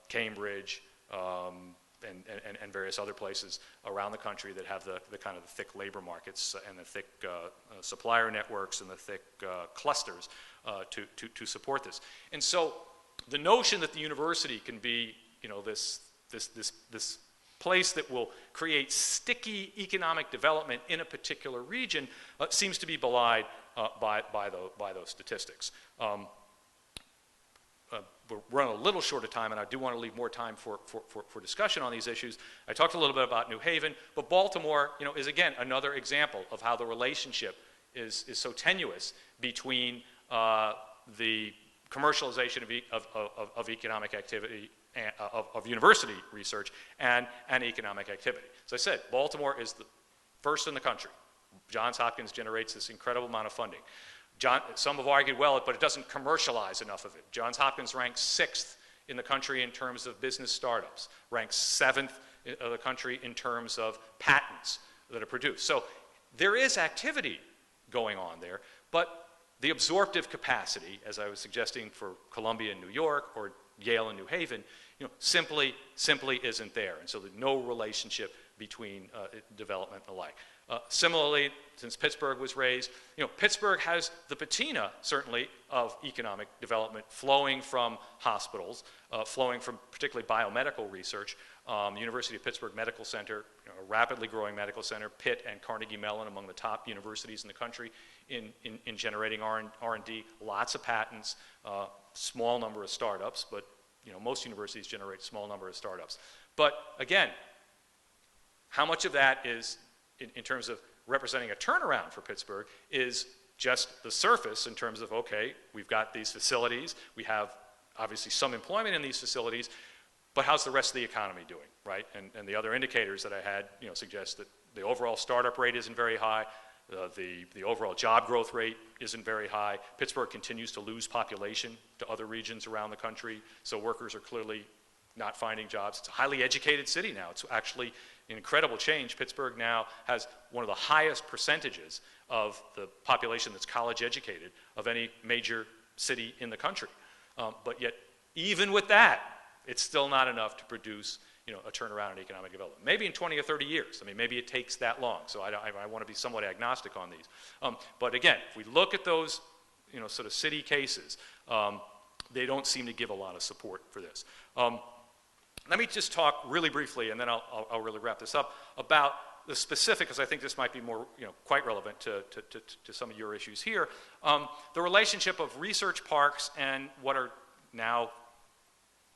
Cambridge, and various other places around the country that have the kind of the thick labor markets and the thick supplier networks and the thick clusters to support this. And so the notion that the university can be, this place that will create sticky economic development in a particular region seems to be belied by those statistics. We're running a little short of time, and I do want to leave more time for discussion on these issues. I talked a little bit about New Haven, but Baltimore, is again another example of how the relationship is so tenuous between the commercialization of economic activity, of university research, and economic activity. As I said, Baltimore is the first in the country. Johns Hopkins generates this incredible amount of funding. Some have argued, but it doesn't commercialize enough of it. Johns Hopkins ranks 6th in the country in terms of business startups, ranks 7th of the country in terms of patents that are produced. So there is activity going on there, but the absorptive capacity, as I was suggesting for Columbia in New York or Yale in New Haven, simply isn't there. And so there's no relationship between development and the like. Similarly, since Pittsburgh was raised, Pittsburgh has the patina, certainly, of economic development flowing from hospitals, flowing from particularly biomedical research. University of Pittsburgh Medical Center, a rapidly growing medical center, Pitt and Carnegie Mellon among the top universities in the country in generating R&D, lots of patents, small number of startups, but most universities generate a small number of startups. But again, how much of that is, in terms of representing a turnaround for Pittsburgh, is just the surface in terms of, okay, we've got these facilities, we have obviously some employment in these facilities, but how's the rest of the economy doing, right? And the other indicators that I had, suggest that the overall startup rate isn't very high, the overall job growth rate isn't very high. Pittsburgh continues to lose population to other regions around the country, so workers are clearly not finding jobs. It's a highly educated city now. It's actually an incredible change. Pittsburgh now has one of the highest percentages of the population that's college educated of any major city in the country. But yet, even with that, it's still not enough to produce a turnaround in economic development. Maybe in 20 or 30 years. I mean, maybe it takes that long. So I want to be somewhat agnostic on these. But again, if we look at those sort of city cases, they don't seem to give a lot of support for this. Let me just talk really briefly, and then I'll really wrap this up, about the specific, because I think this might be more, quite relevant to some of your issues here. The relationship of research parks and what are now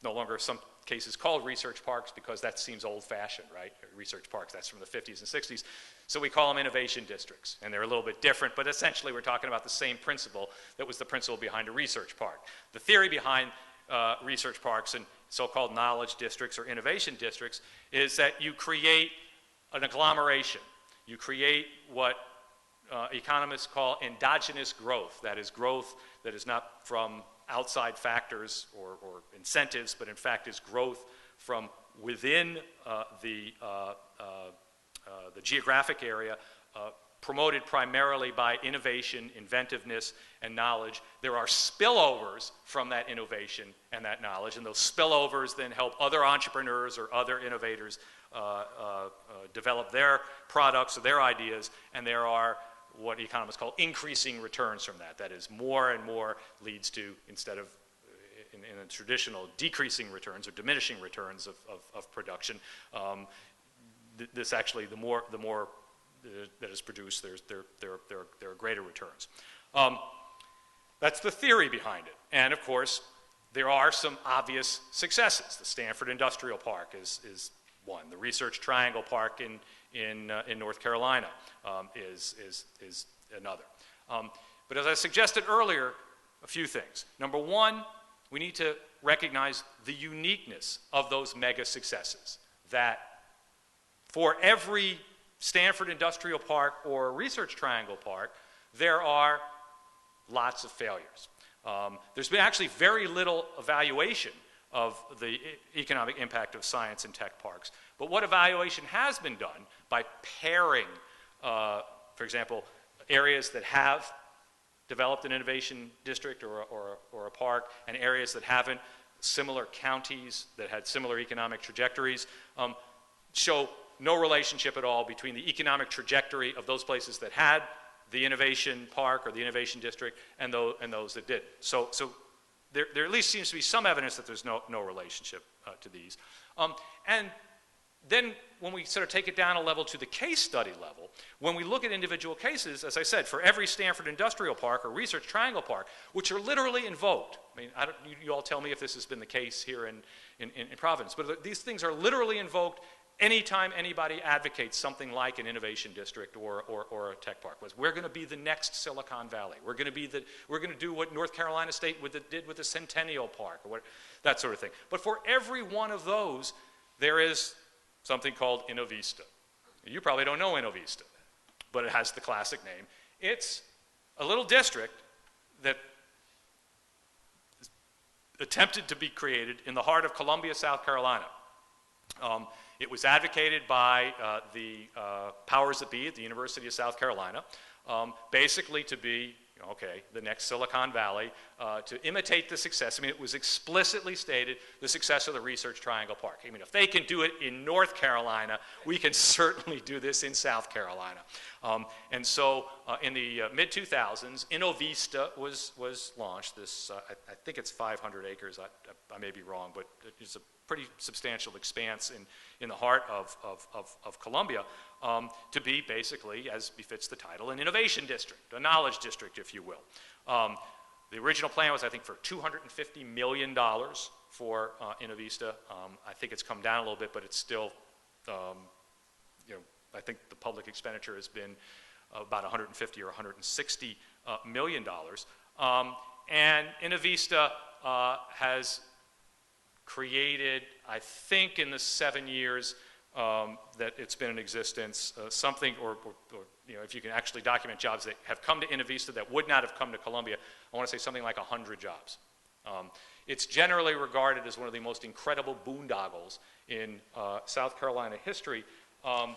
no longer some cases called research parks, because that seems old-fashioned, right? Research parks, that's from the 50s and 60s. So we call them innovation districts, and they're a little bit different, but essentially we're talking about the same principle that was the principle behind a research park. The theory behind research parks and so-called knowledge districts or innovation districts is that you create an agglomeration. You create what economists call endogenous growth. That is growth that is not from outside factors or incentives, but in fact is growth from within the geographic area, promoted primarily by innovation, inventiveness, and knowledge. There are spillovers from that innovation and that knowledge, and those spillovers then help other entrepreneurs or other innovators develop their products or their ideas, and there are what economists call increasing returns from that. That is, more and more leads to, instead of in a traditional decreasing returns or diminishing returns of production, this actually, the more that is produced, there are greater returns. That's the theory behind it. And of course, there are some obvious successes. The Stanford Industrial Park is one. The Research Triangle Park in North Carolina is another. But as I suggested earlier, a few things. Number one, we need to recognize the uniqueness of those mega successes. That for every Stanford Industrial Park or Research Triangle Park, there are lots of failures. There's been actually very little evaluation of the economic impact of science and tech parks. But what evaluation has been done by pairing, for example, areas that have developed an innovation district or a park and areas that haven't, similar counties that had similar economic trajectories, show no relationship at all between the economic trajectory of those places that had the innovation park or the innovation district and those that didn't. So there at least seems to be some evidence that there's no relationship to these. And then when we sort of take it down a level to the case study level, when we look at individual cases, as I said, for every Stanford Industrial Park or Research Triangle Park, which are literally invoked, I mean, you all tell me if this has been the case here in Providence, but these things are literally invoked anytime anybody advocates something like an innovation district or a tech park. We're going to be the next Silicon Valley. We're going to do what North Carolina State did with the Centennial Park, or that sort of thing. But for every one of those, there is something called Intervista. You probably don't know Intervista, but it has the classic name. It's a little district that attempted to be created in the heart of Columbia, South Carolina. It was advocated by the powers that be at the University of South Carolina, basically to be okay, the next Silicon Valley, to imitate the success. I mean, it was explicitly stated the success of the Research Triangle Park. I mean, if they can do it in North Carolina, we can certainly do this in South Carolina. And so in the mid-2000s, Intervista was launched. This, I think it's 500 acres. I may be wrong, but it's a pretty substantial expanse in the heart of Columbia, to be basically, as befits the title, an innovation district, a knowledge district, if you will. The original plan was, I think, for $250 million for Intervista. I think it's come down a little bit, but it's still, I think the public expenditure has been about $150 or $160 million. And Intervista has created, I think in the 7 years that it's been in existence, something, or if you can actually document jobs that have come to Intervista that would not have come to Columbia, I want to say something like 100 jobs. It's generally regarded as one of the most incredible boondoggles in South Carolina history. Let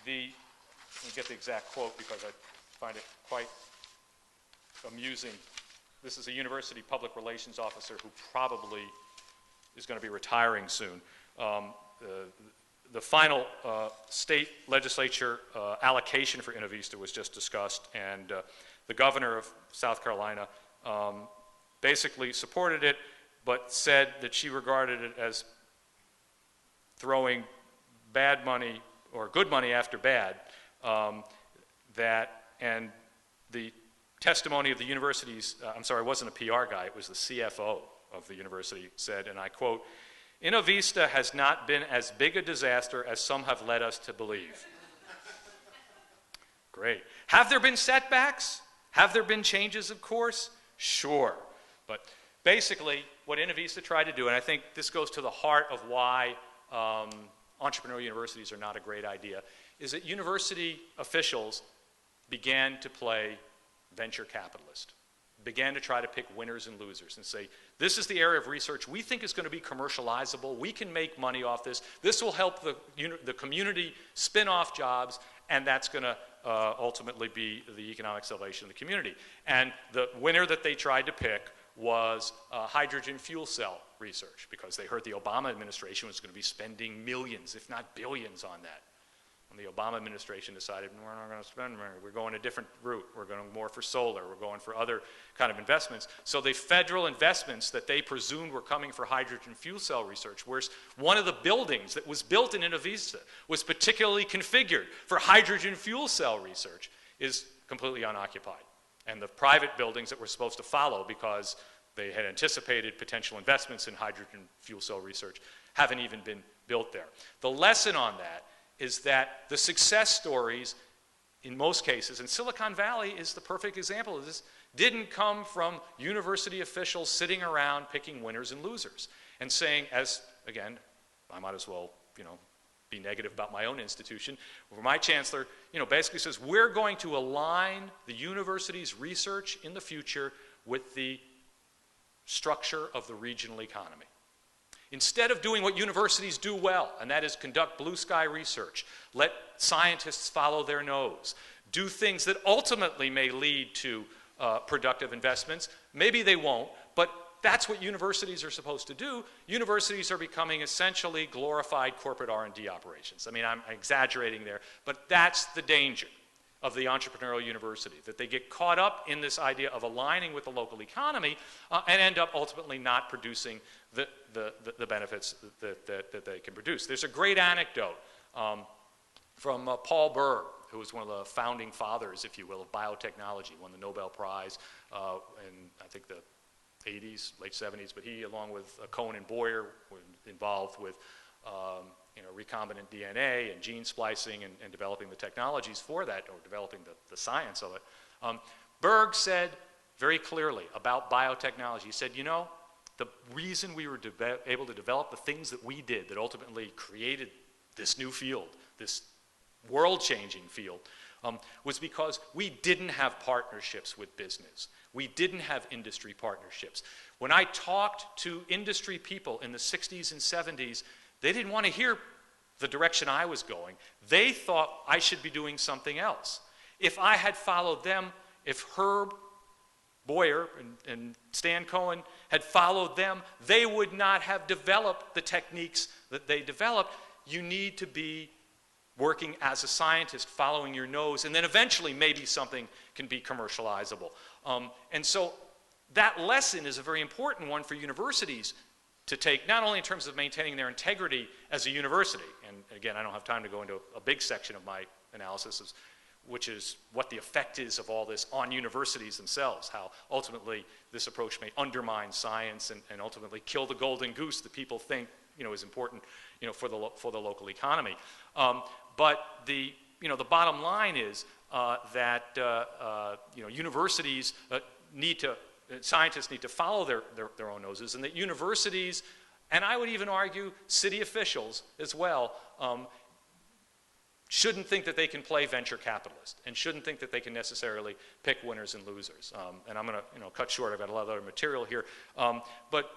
me get the exact quote because I find it quite amusing. This is a university public relations officer who probably is going to be retiring soon. The final state legislature allocation for Intervista was just discussed, and the governor of South Carolina basically supported it, but said that she regarded it as throwing bad money or good money after bad, and the testimony of the university's, I'm sorry, it wasn't a PR guy, it was the CFO of the university, said, and I quote, "Intervista has not been as big a disaster as some have led us to believe." Great. Have there been setbacks? Have there been changes of course? Sure. But basically, what Intervista tried to do, and I think this goes to the heart of why entrepreneurial universities are not a great idea, is that university officials began to play venture capitalist, began to try to pick winners and losers and say, this is the area of research we think is going to be commercializable, we can make money off this, this will help the community spin off jobs, and that's going to ultimately be the economic salvation of the community. And the winner that they tried to pick was hydrogen fuel cell research, because they heard the Obama administration was going to be spending millions, if not billions, on that. And the Obama administration decided, we're not going to spend money, we're going a different route, we're going more for solar, we're going for other kind of investments. So the federal investments that they presumed were coming for hydrogen fuel cell research, where one of the buildings that was built in Intervista was particularly configured for hydrogen fuel cell research, is completely unoccupied. And the private buildings that were supposed to follow, because they had anticipated potential investments in hydrogen fuel cell research, haven't even been built there. The lesson on that is that the success stories, in most cases, and Silicon Valley is the perfect example of this, didn't come from university officials sitting around picking winners and losers and saying, as, again, I might as well, be negative about my own institution, where my chancellor, basically says, we're going to align the university's research in the future with the structure of the regional economy. Instead of doing what universities do well, and that is conduct blue sky research, let scientists follow their nose, do things that ultimately may lead to productive investments. Maybe they won't, but that's what universities are supposed to do. Universities are becoming essentially glorified corporate R&D operations. I mean, I'm exaggerating there, but that's the danger of the entrepreneurial university, that they get caught up in this idea of aligning with the local economy and end up ultimately not producing the benefits that they can produce. There's a great anecdote from Paul Berg, who was one of the founding fathers, if you will, of biotechnology, won the Nobel Prize in, I think, the 80s, late 70s, but he, along with Cohen and Boyer, were involved with recombinant DNA and gene splicing and developing the technologies for that, or developing the science of it. Berg said very clearly about biotechnology, he said, the reason we were able to develop the things that we did that ultimately created this new field, this world-changing field, was because we didn't have partnerships with business. We didn't have industry partnerships. When I talked to industry people in the 60s and 70s, they didn't want to hear the direction I was going. They thought I should be doing something else. If I had followed them, if Herb Boyer and Stan Cohen had followed them, they would not have developed the techniques that they developed. You need to be working as a scientist, following your nose, and then eventually maybe something can be commercializable. And so that lesson is a very important one for universities to take, not only in terms of maintaining their integrity as a university, and again, I don't have time to go into a big section of my analysis, which is what the effect is of all this on universities themselves, how ultimately this approach may undermine science and ultimately kill the golden goose that people think is important for the local economy. But the bottom line is that universities scientists need to follow their own noses, and that universities, and I would even argue city officials as well, shouldn't think that they can play venture capitalist and shouldn't think that they can necessarily pick winners and losers. And I'm going to cut short. I've got a lot of other material here. But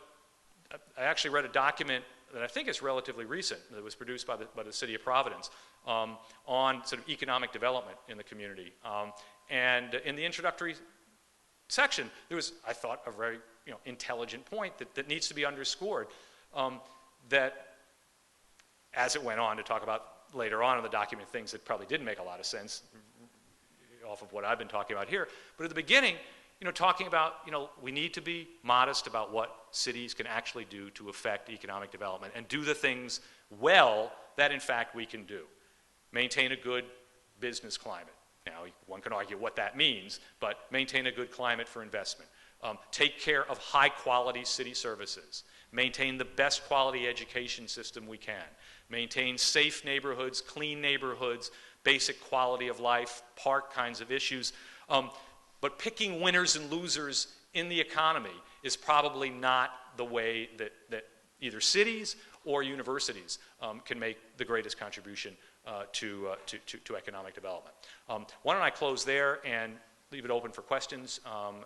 I actually read a document that I think is relatively recent that was produced by the city of Providence on sort of economic development in the community. And in the introductory section, there was, I thought, a very intelligent point that needs to be underscored, that as it went on to talk about later on in the document things that probably didn't make a lot of sense off of what I've been talking about here. But at the beginning, talking about, we need to be modest about what cities can actually do to affect economic development and do the things well that in fact we can do. Maintain a good business climate. Now, one can argue what that means, but maintain a good climate for investment. Take care of high quality city services. Maintain the best quality education system we can. Maintain safe neighborhoods, clean neighborhoods, basic quality of life, park kinds of issues. But picking winners and losers in the economy is probably not the way that either cities or universities can make the greatest contribution to economic development. Why don't I close there and leave it open for questions,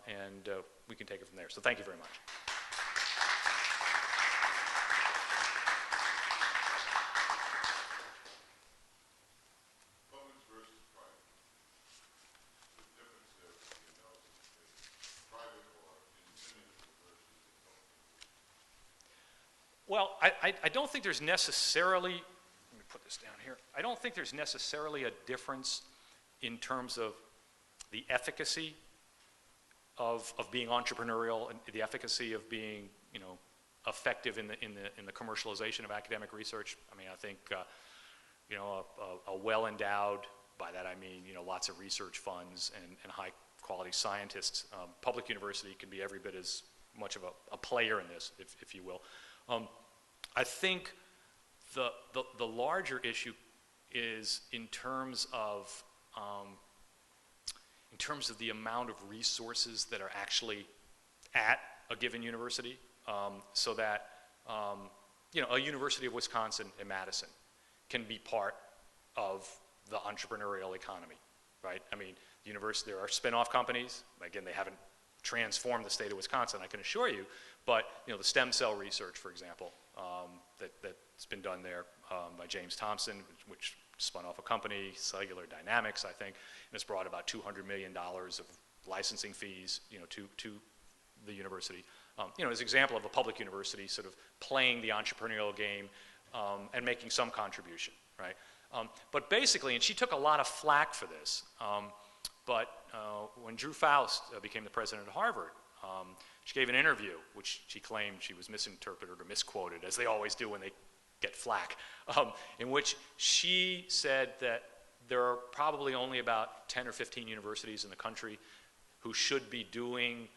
and we can take it from there. So thank you very much. Well, I don't think there's necessarily, let me put this down here, I don't think there's necessarily a difference in terms of the efficacy of being entrepreneurial and the efficacy of being, effective in the commercialization of academic research. I mean, I think, a well-endowed, by that I mean, lots of research funds and high-quality scientists. Public university can be every bit as much of a player in this, if you will. I think the larger issue is in terms of the amount of resources that are actually at a given university, so that a University of Wisconsin in Madison can be part of the entrepreneurial economy, right? I mean, there are spin-off companies. Again, they haven't transformed the state of Wisconsin, I can assure you, but the stem cell research, for example, that's been done there by James Thompson, which spun off a company, Cellular Dynamics, I think, and it's brought about $200 million of licensing fees, to the university. As an example of a public university sort of playing the entrepreneurial game and making some contribution, right? But basically, and she took a lot of flack for this, but when Drew Faust became the president of Harvard, she gave an interview, which she claimed she was misinterpreted or misquoted, as they always do when they get flack, in which she said that there are probably only about 10 or 15 universities in the country who should be doing,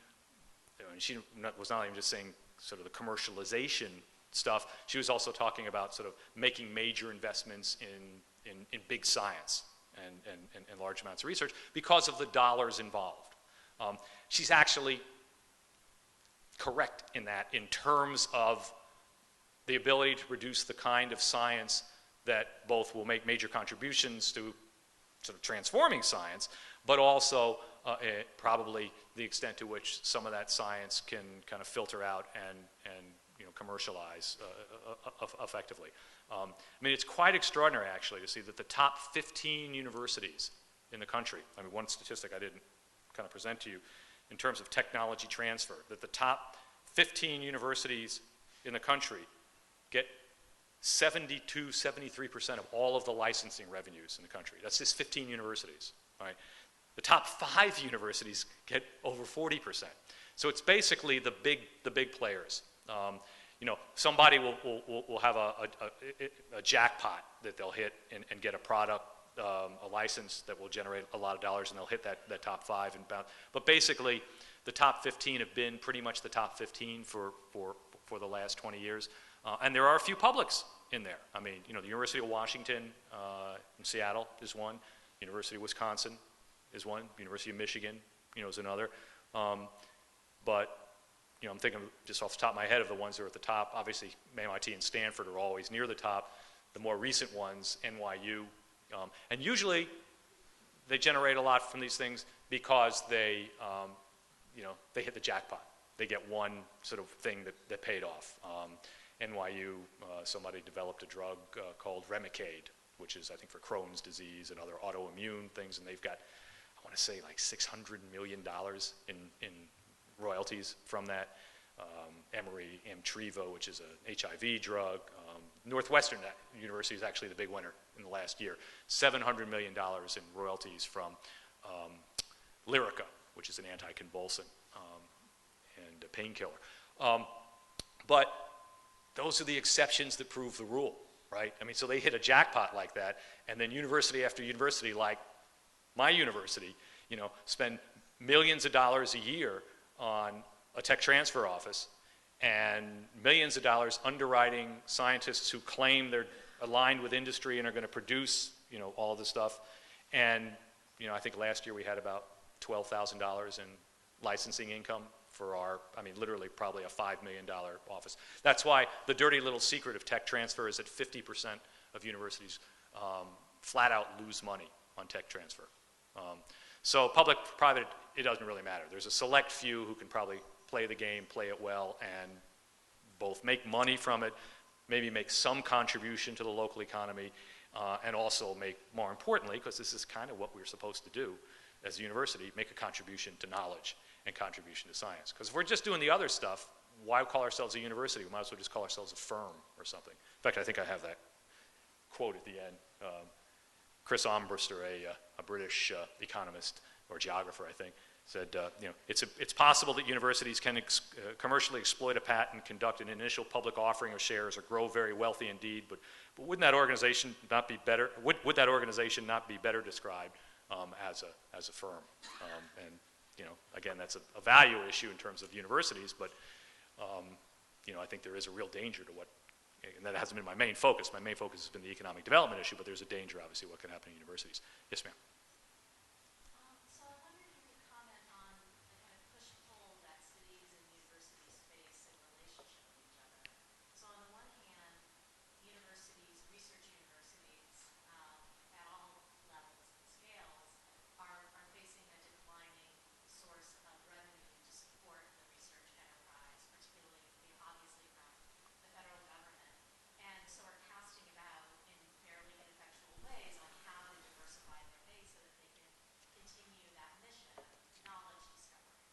and she was not even just saying sort of the commercialization stuff, she was also talking about sort of making major investments in big science and large amounts of research because of the dollars involved. She's actually correct in that in terms of the ability to produce the kind of science that both will make major contributions to sort of transforming science, but also probably the extent to which some of that science can kind of filter out and commercialize effectively. I mean, it's quite extraordinary, actually, to see that the top 15 universities in the country, I mean, one statistic I didn't kind of present to you, in terms of technology transfer, that the top 15 universities in the country get 73% of all of the licensing revenues in the country. That's just 15 universities, right? The top 5 universities get over 40%. So it's basically the big players. You know, somebody will have a jackpot that they'll hit and get a product, a license that will generate a lot of dollars, and they'll hit that top 5 and bounce. But basically, the top 15 have been pretty much the top 15 for the last 20 years. And there are a few publics in there. I mean, you know, the University of Washington in Seattle is one. University of Wisconsin is one. University of Michigan, you know, is another. But, you know, I'm thinking just off the top of my head of the ones that are at the top. Obviously, MIT and Stanford are always near the top. The more recent ones, NYU. And usually, they generate a lot from these things because they, you know, they hit the jackpot. They get one sort of thing that paid off. NYU, somebody developed a drug called Remicade, which is, I think, for Crohn's disease and other autoimmune things, and they've got, I want to say, like $600 million in royalties from that. Emory Amtrivo, which is an HIV drug. Northwestern University is actually the big winner in the last year. $700 million in royalties from Lyrica, which is an anticonvulsant and a painkiller. But those are the exceptions that prove the rule, right? I mean, so they hit a jackpot like that, and then university after university, like my university, you know, spend millions of dollars a year on a tech transfer office and millions of dollars underwriting scientists who claim they're aligned with industry and are going to produce, you know, all of this stuff. And, you know, I think last year we had about $12,000 in licensing income for our, I mean, literally probably a $5 million office. That's why the dirty little secret of tech transfer is that 50% of universities flat out lose money on tech transfer. So public, private, it doesn't really matter. There's a select few who can probably play the game, play it well, and both make money from it, maybe make some contribution to the local economy, and also make, more importantly, because this is kind of what we're supposed to do as a university, make a contribution to knowledge and contribution to science. Because if we're just doing the other stuff, why call ourselves a university? We might as well just call ourselves a firm or something. In fact, I think I have that quote at the end. Chris Armbruster, a British economist or geographer, I think, said, you know, it's possible that universities can commercially exploit a patent, conduct an initial public offering of shares, or grow very wealthy indeed. But wouldn't that organization not be better? Would that organization not be better described as a firm? And you know, again, that's a value issue in terms of universities. But you know, I think there is a real danger to what. And that hasn't been my main focus. My main focus has been the economic development issue, but there's a danger, obviously, what can happen in universities. Yes, ma'am. So I wonder if you could comment on the kind of push-pull that cities and universities face in relationship with each other. So on the one hand, universities, research universities, at all levels and scales, are facing a declining source of revenue to support the research enterprise, particularly, you know, obviously from the federal government. And so are casting about in fairly ineffectual ways on how to diversify their base so that they can continue that mission of knowledge discovery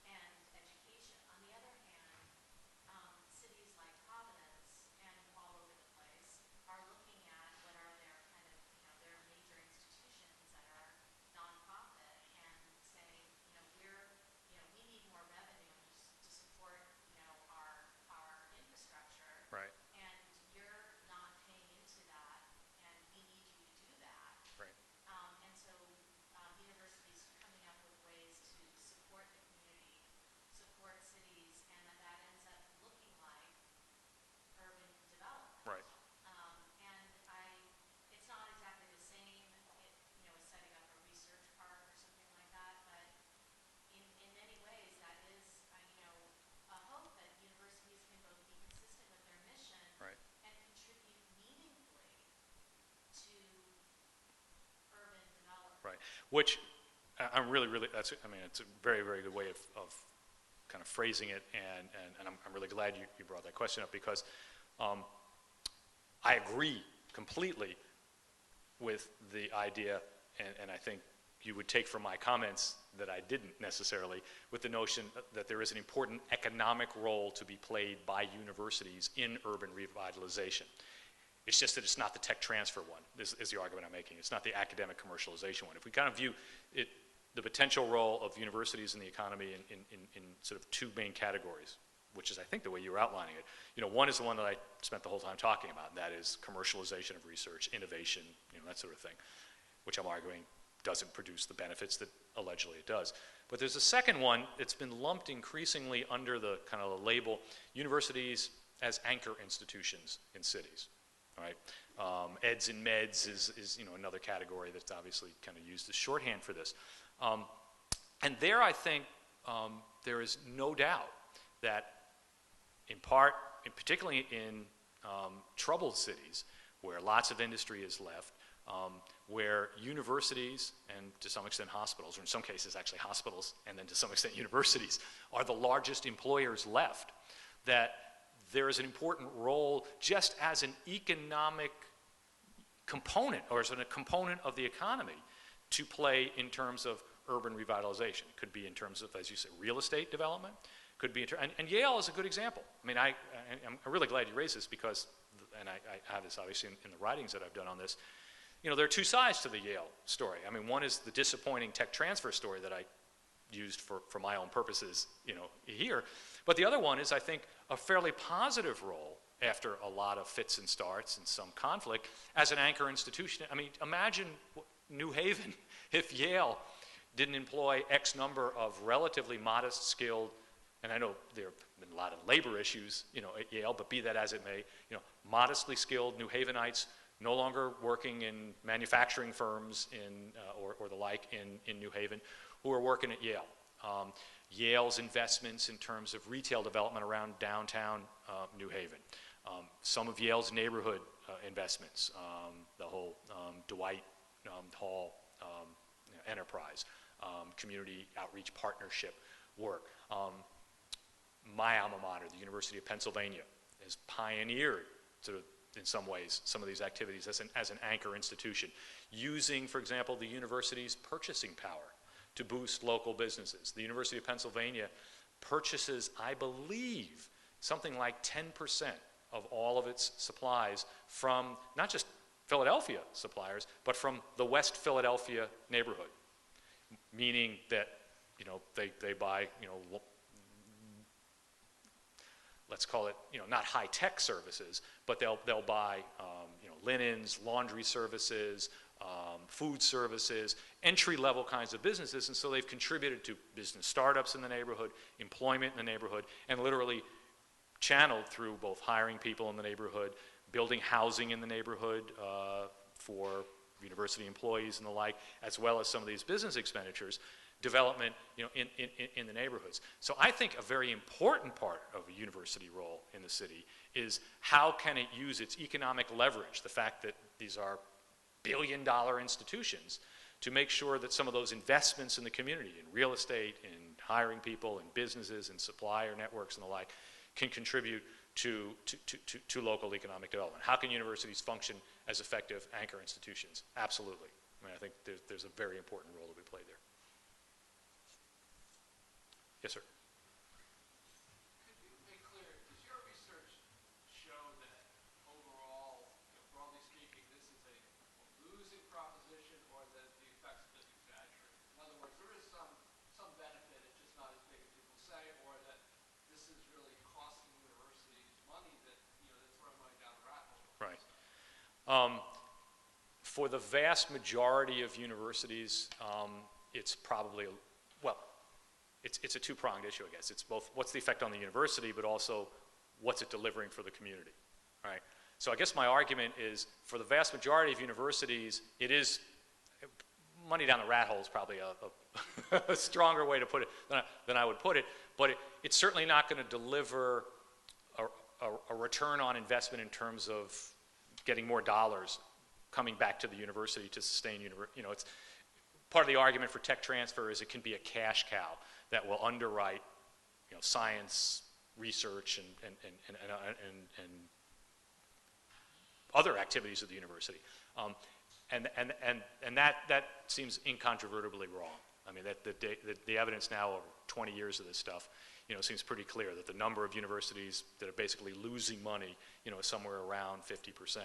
and education. On the other hand, cities like Providence and all over the place are looking at what are their kind of, you know, their major institutions that are nonprofit and saying, you know, we need more revenue to support, you know, our infrastructure. Right. And you're not paying into that, and we need you to do that. Right. And so universities coming up with ways to support the community, support cities, and that ends up looking like urban development. Right. It's not exactly the same, you know, as setting up a research park or something like that, but in many ways that is, you know, a hope that universities can both be consistent with their mission, Right, and contribute meaningfully to urban development. right. Which I'm really, that's, I mean, it's a very, very good way of kind of phrasing it, and I'm really glad you brought that question up, because I agree completely with the idea, and I think you would take from my comments that I didn't necessarily, with the notion that there is an important economic role to be played by universities in urban revitalization. It's just that it's not the tech transfer one, is the argument I'm making. It's not the academic commercialization one. If we kind of view it, the potential role of universities in the economy in sort of two main categories, which is, I think, the way you were outlining it. You know, one is the one that I spent the whole time talking about, and that is commercialization of research, innovation, you know, that sort of thing, which I'm arguing doesn't produce the benefits that allegedly it does. But there's a second one that's been lumped increasingly under the kind of the label universities as anchor institutions in cities. All right, eds and meds is you know, another category that's obviously kind of used as shorthand for this. And there, I think, there is no doubt that in part, and particularly in troubled cities where lots of industry is left, where universities and to some extent hospitals, or in some cases actually hospitals and then to some extent universities, are the largest employers left, that there is an important role just as an economic component, or as a component of the economy, to play in terms of urban revitalization. It could be in terms of, as you say, real estate development. Could be, and Yale is a good example. I mean, I'm really glad you raised this because, and I have this obviously in the writings that I've done on this, you know, there are two sides to the Yale story. I mean, one is the disappointing tech transfer story that I used for my own purposes, you know, here. But the other one is, I think, a fairly positive role after a lot of fits and starts and some conflict as an anchor institution. I mean, imagine New Haven if Yale didn't employ X number of relatively modest skilled, and I know there have been a lot of labor issues, you know, at Yale, but be that as it may, you know, modestly skilled New Havenites no longer working in manufacturing firms or the like in New Haven, who are working at Yale. Yale's investments in terms of retail development around downtown New Haven. Some of Yale's neighborhood investments, the whole Dwight Hall enterprise, community outreach partnership work. My alma mater, the University of Pennsylvania, has pioneered sort of in some ways some of these activities as an anchor institution, using, for example, the university's purchasing power to boost local businesses. The University of Pennsylvania purchases, I believe, something like 10% of all of its supplies from not just Philadelphia suppliers, but from the West Philadelphia neighborhood, meaning that, you know, they buy, you know, let's call it, you know, not high-tech services, but they'll buy, you know, linens, laundry services, food services, entry-level kinds of businesses, and so they've contributed to business startups in the neighborhood, employment in the neighborhood, and literally channeled through both hiring people in the neighborhood, building housing in the neighborhood for university employees and the like, as well as some of these business expenditures, development, you know, in the neighborhoods. So I think a very important part of a university role in the city is how can it use its economic leverage, the fact that these are billion-dollar institutions, to make sure that some of those investments in the community, in real estate, in hiring people, in businesses, in supplier networks and the like, can contribute to local economic development. How can universities function as effective anchor institutions? Absolutely. I mean, I think there's a very important role to be played there. Yes, sir. Could you make clear, does your research show that overall, you know, broadly speaking, this is a losing proposition, or that the effects have been exaggerated? In other words, there is some benefit, it's just not as big as people say, or that this is really costing universities money that, you know, they're throwing money down the rat hole. Right. For the vast majority of universities, it's probably, well, it's a two-pronged issue, I guess. It's both what's the effect on the university, but also what's it delivering for the community, right? So I guess my argument is, for the vast majority of universities, it is, money down the rat hole is probably a stronger way to put it than I would put it, but it's certainly not going to deliver a return on investment in terms of getting more dollars coming back to the university to sustain, you know, it's part of the argument for tech transfer is it can be a cash cow that will underwrite, you know, science, research, and other activities of the university. and that seems incontrovertibly wrong. I mean, the evidence now over 20 years of this stuff, seems pretty clear that the number of universities that are basically losing money, is somewhere around 50%.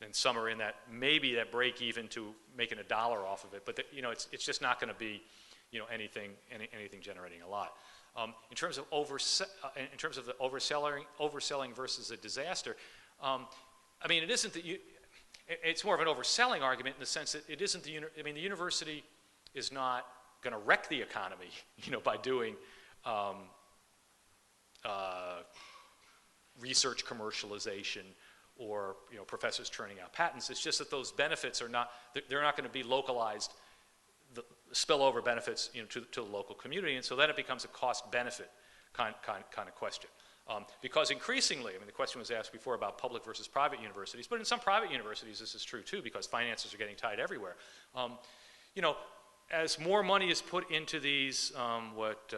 And some are in that, maybe that break even to making $1 off of it, but it's just not going to be, anything generating a lot. In terms of the overselling versus a disaster, I mean, it isn't that it's more of an overselling argument in the sense that it isn't the university is not going to wreck the economy, by doing research commercialization or professors turning out patents. It's just that those benefits are not, they're not going to be localized, the spillover benefits to the local community, and so then it becomes a cost-benefit kind of question. Because increasingly, I mean, the question was asked before about public versus private universities, but in some private universities this is true too, because finances are getting tight everywhere. As more money is put into these, what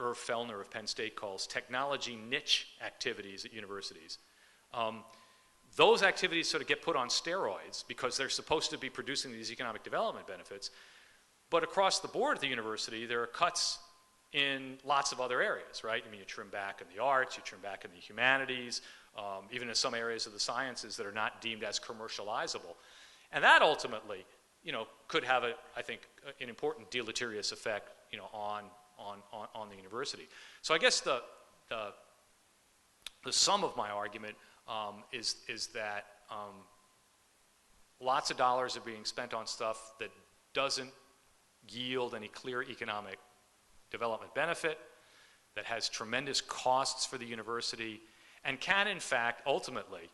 Irv Fellner of Penn State calls technology niche activities at universities, those activities sort of get put on steroids because they're supposed to be producing these economic development benefits. But across the board at the university, there are cuts in lots of other areas, right? I mean, you trim back in the arts, you trim back in the humanities, even in some areas of the sciences that are not deemed as commercializable. And that ultimately, could have, I think, an important deleterious effect, on the university. So I guess the sum of my argument is that lots of dollars are being spent on stuff that doesn't yield any clear economic development benefit, that has tremendous costs for the university, and can in fact ultimately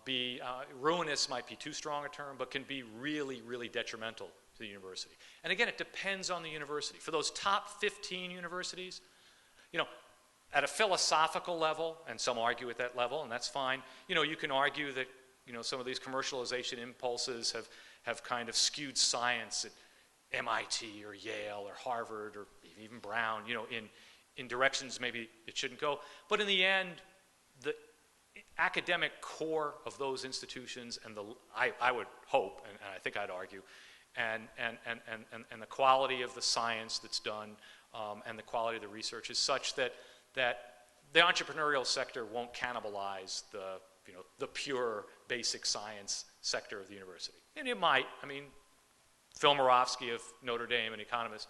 be, ruinous might be too strong a term, but can be really, really detrimental to the university. And again, it depends on the university. For those top 15 universities, at a philosophical level, and some argue at that level, and that's fine, you can argue that, some of these commercialization impulses have kind of skewed science at MIT or Yale or Harvard or even Brown, in directions maybe it shouldn't go. But in the end, the academic core of those institutions and I would hope, and I think I'd argue, and the quality of the science that's done and the quality of the research is such that the entrepreneurial sector won't cannibalize the pure basic science sector of the university. And it might. I mean, Phil Moravsky of Notre Dame, an economist,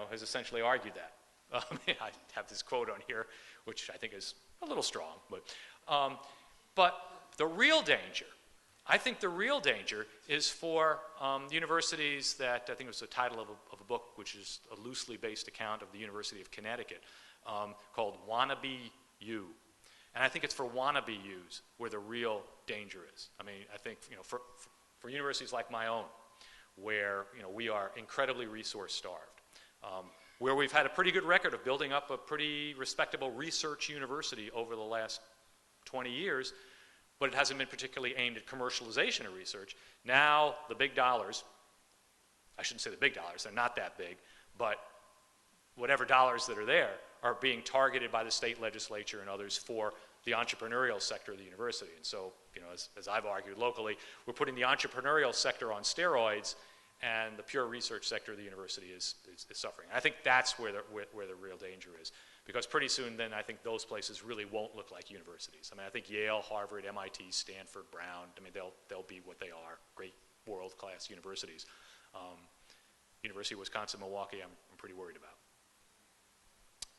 has essentially argued that. I have this quote on here, which I think is a little strong, but the real danger, I think the real danger is for universities that, I think it was the title of a book, which is a loosely based account of the University of Connecticut, called Wannabe U. And I think it's for wannabe U's where the real danger is. I mean, I think, for universities like my own, where we are incredibly resource-starved, where we've had a pretty good record of building up a pretty respectable research university over the last 20 years, but it hasn't been particularly aimed at commercialization of research. Now, the big dollars, I shouldn't say the big dollars, they're not that big, but whatever dollars that are there are being targeted by the state legislature and others for the entrepreneurial sector of the university. And so, as I've argued locally, we're putting the entrepreneurial sector on steroids, and the pure research sector of the university is suffering. And I think that's where the real danger is, because pretty soon then I think those places really won't look like universities. I mean, I think Yale, Harvard, MIT, Stanford, Brown, I mean, they'll be what they are, great world-class universities. University of Wisconsin-Milwaukee, I'm pretty worried about.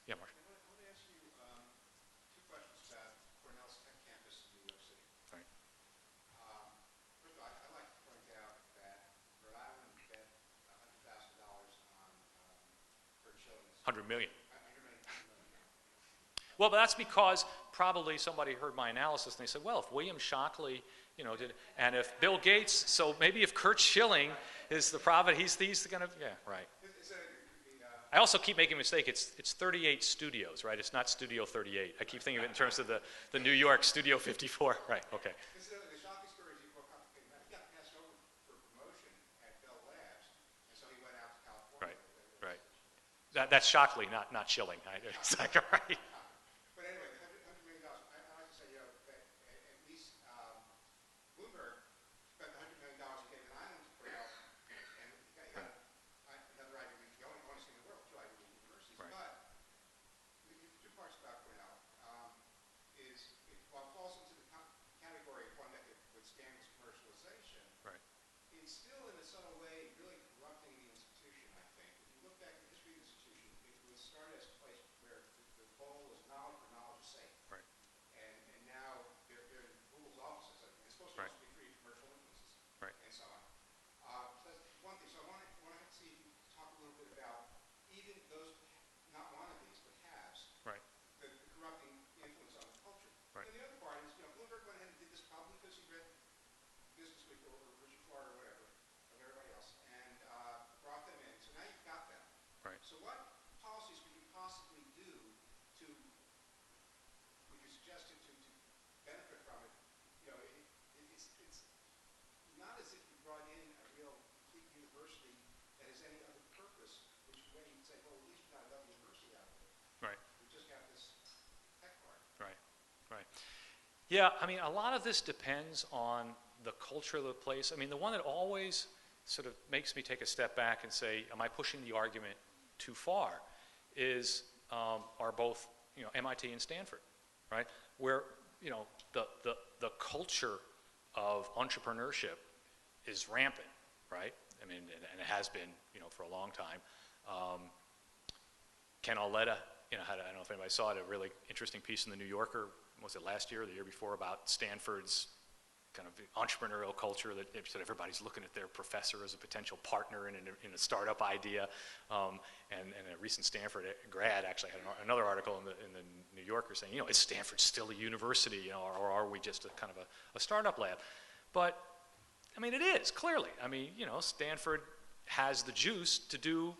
Yeah, Mark. I want to ask you two questions about Cornell's tech campus in New York City. All right. First of all, I'd like to point out that Rhode Island bet $100,000 on Kurt Schilling's. 100 million. 100 million. Well, but that's because probably somebody heard my analysis and they said, well, if William Shockley, did, and if Bill Gates, so maybe if Kurt Schilling is the prophet, he's going to, yeah, right. I also keep making a mistake. It's 38 studios, right? It's not Studio 38. I keep thinking of it in terms of the New York Studio 54. Right, okay. Incidentally, the Shockley story is even more complicated. He got passed over for promotion at Bell Labs, and so he went out to California. Right. That's Shockley, not Schilling. Exactly right. But anyway, the $100 million, I like to say, that at least Bloomberg spent $100 million to get started as a place where the goal was knowledge for knowledge's sake. Right. And now they're in Google's offices. I mean, it's supposed to Right. also be free of commercial influences. Right. And so on. So that's one thing. So I want to see if you talk a little bit about even those, not wannabes, but haves, Right. the corrupting influence on the culture. Right. And the other part is, Bloomberg went ahead and did this probably because he read Business Week or Richard Florida or whatever of everybody else, and brought them in. So now you've got them. Right. So what policies could you possibly do to, would you suggest to benefit from it? It's not as if you brought in a real complete university that has any other purpose, which way you'd say, well, at least we got another university out of it. Right. We just got this tech part. Right. Right. Yeah, I mean, a lot of this depends on the culture of the place. I mean, the one that always sort of makes me take a step back and say, am I pushing the argument too far, are both, MIT and Stanford, right? Where, the culture of entrepreneurship is rampant, right? I mean, and it has been, for a long time. Ken Auletta, I don't know if anybody saw it, a really interesting piece in the New Yorker, was it last year or the year before, about Stanford's kind of entrepreneurial culture, that everybody's looking at their professor as a potential partner in a startup idea. And a recent Stanford grad actually had another article in the New Yorker saying, is Stanford still a university, or are we just a kind of a startup lab? But, I mean, it is, clearly. I mean, Stanford has the juice to do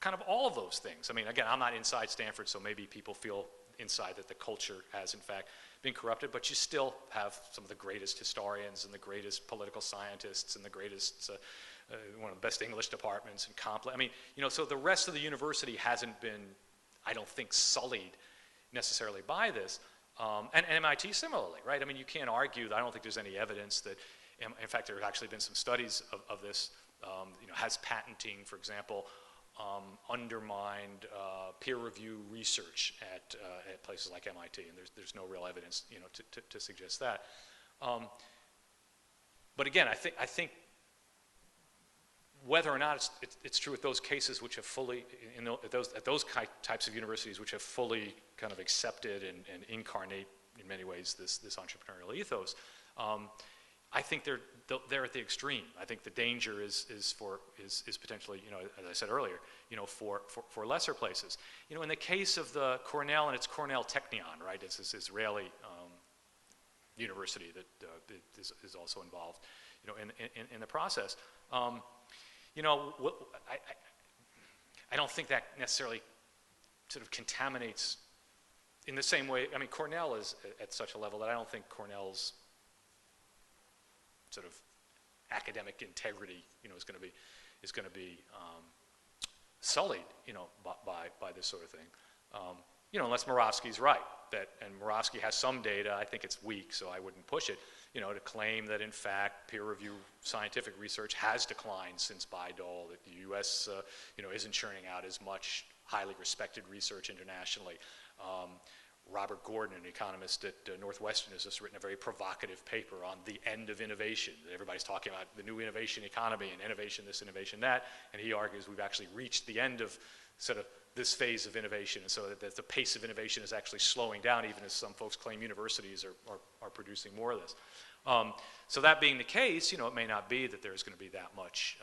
kind of all of those things. I mean, again, I'm not inside Stanford, so maybe people feel inside that the culture has, in fact, been corrupted, but you still have some of the greatest historians and the greatest political scientists and the greatest, one of the best English departments and I mean, so the rest of the university hasn't been, I don't think, sullied necessarily by this. And MIT similarly, right? I mean, you can't argue that I don't think there's any evidence that, in fact, there have actually been some studies of this, has patenting, for example, undermined peer review research at places like MIT, and there's no real evidence, to suggest that. But again, I think whether or not it's true at those cases which have fully, at those types of universities which have fully kind of accepted and incarnate in many ways this entrepreneurial ethos, I think they're at the extreme. I think the danger is potentially, as I said earlier, for lesser places. In the case of the Cornell, and it's Cornell Technion, right? It's this Israeli university that is also involved, in the process. I don't think that necessarily sort of contaminates in the same way. I mean, Cornell is at such a level that I don't think Cornell's sort of academic integrity, is going to be sullied, by this sort of thing. Unless Murawski's right, and Murawski has some data. I think it's weak, so I wouldn't push it. To claim that in fact peer-reviewed scientific research has declined since Bayh-Dole, that the U.S. Isn't churning out as much highly respected research internationally. Robert Gordon, an economist at Northwestern, has just written a very provocative paper on the end of innovation. Everybody's talking about the new innovation economy and innovation this, innovation that, and he argues we've actually reached the end of sort of this phase of innovation, and so that the pace of innovation is actually slowing down, even as some folks claim universities are producing more of this. So that being the case, it may not be that there's going to be that much,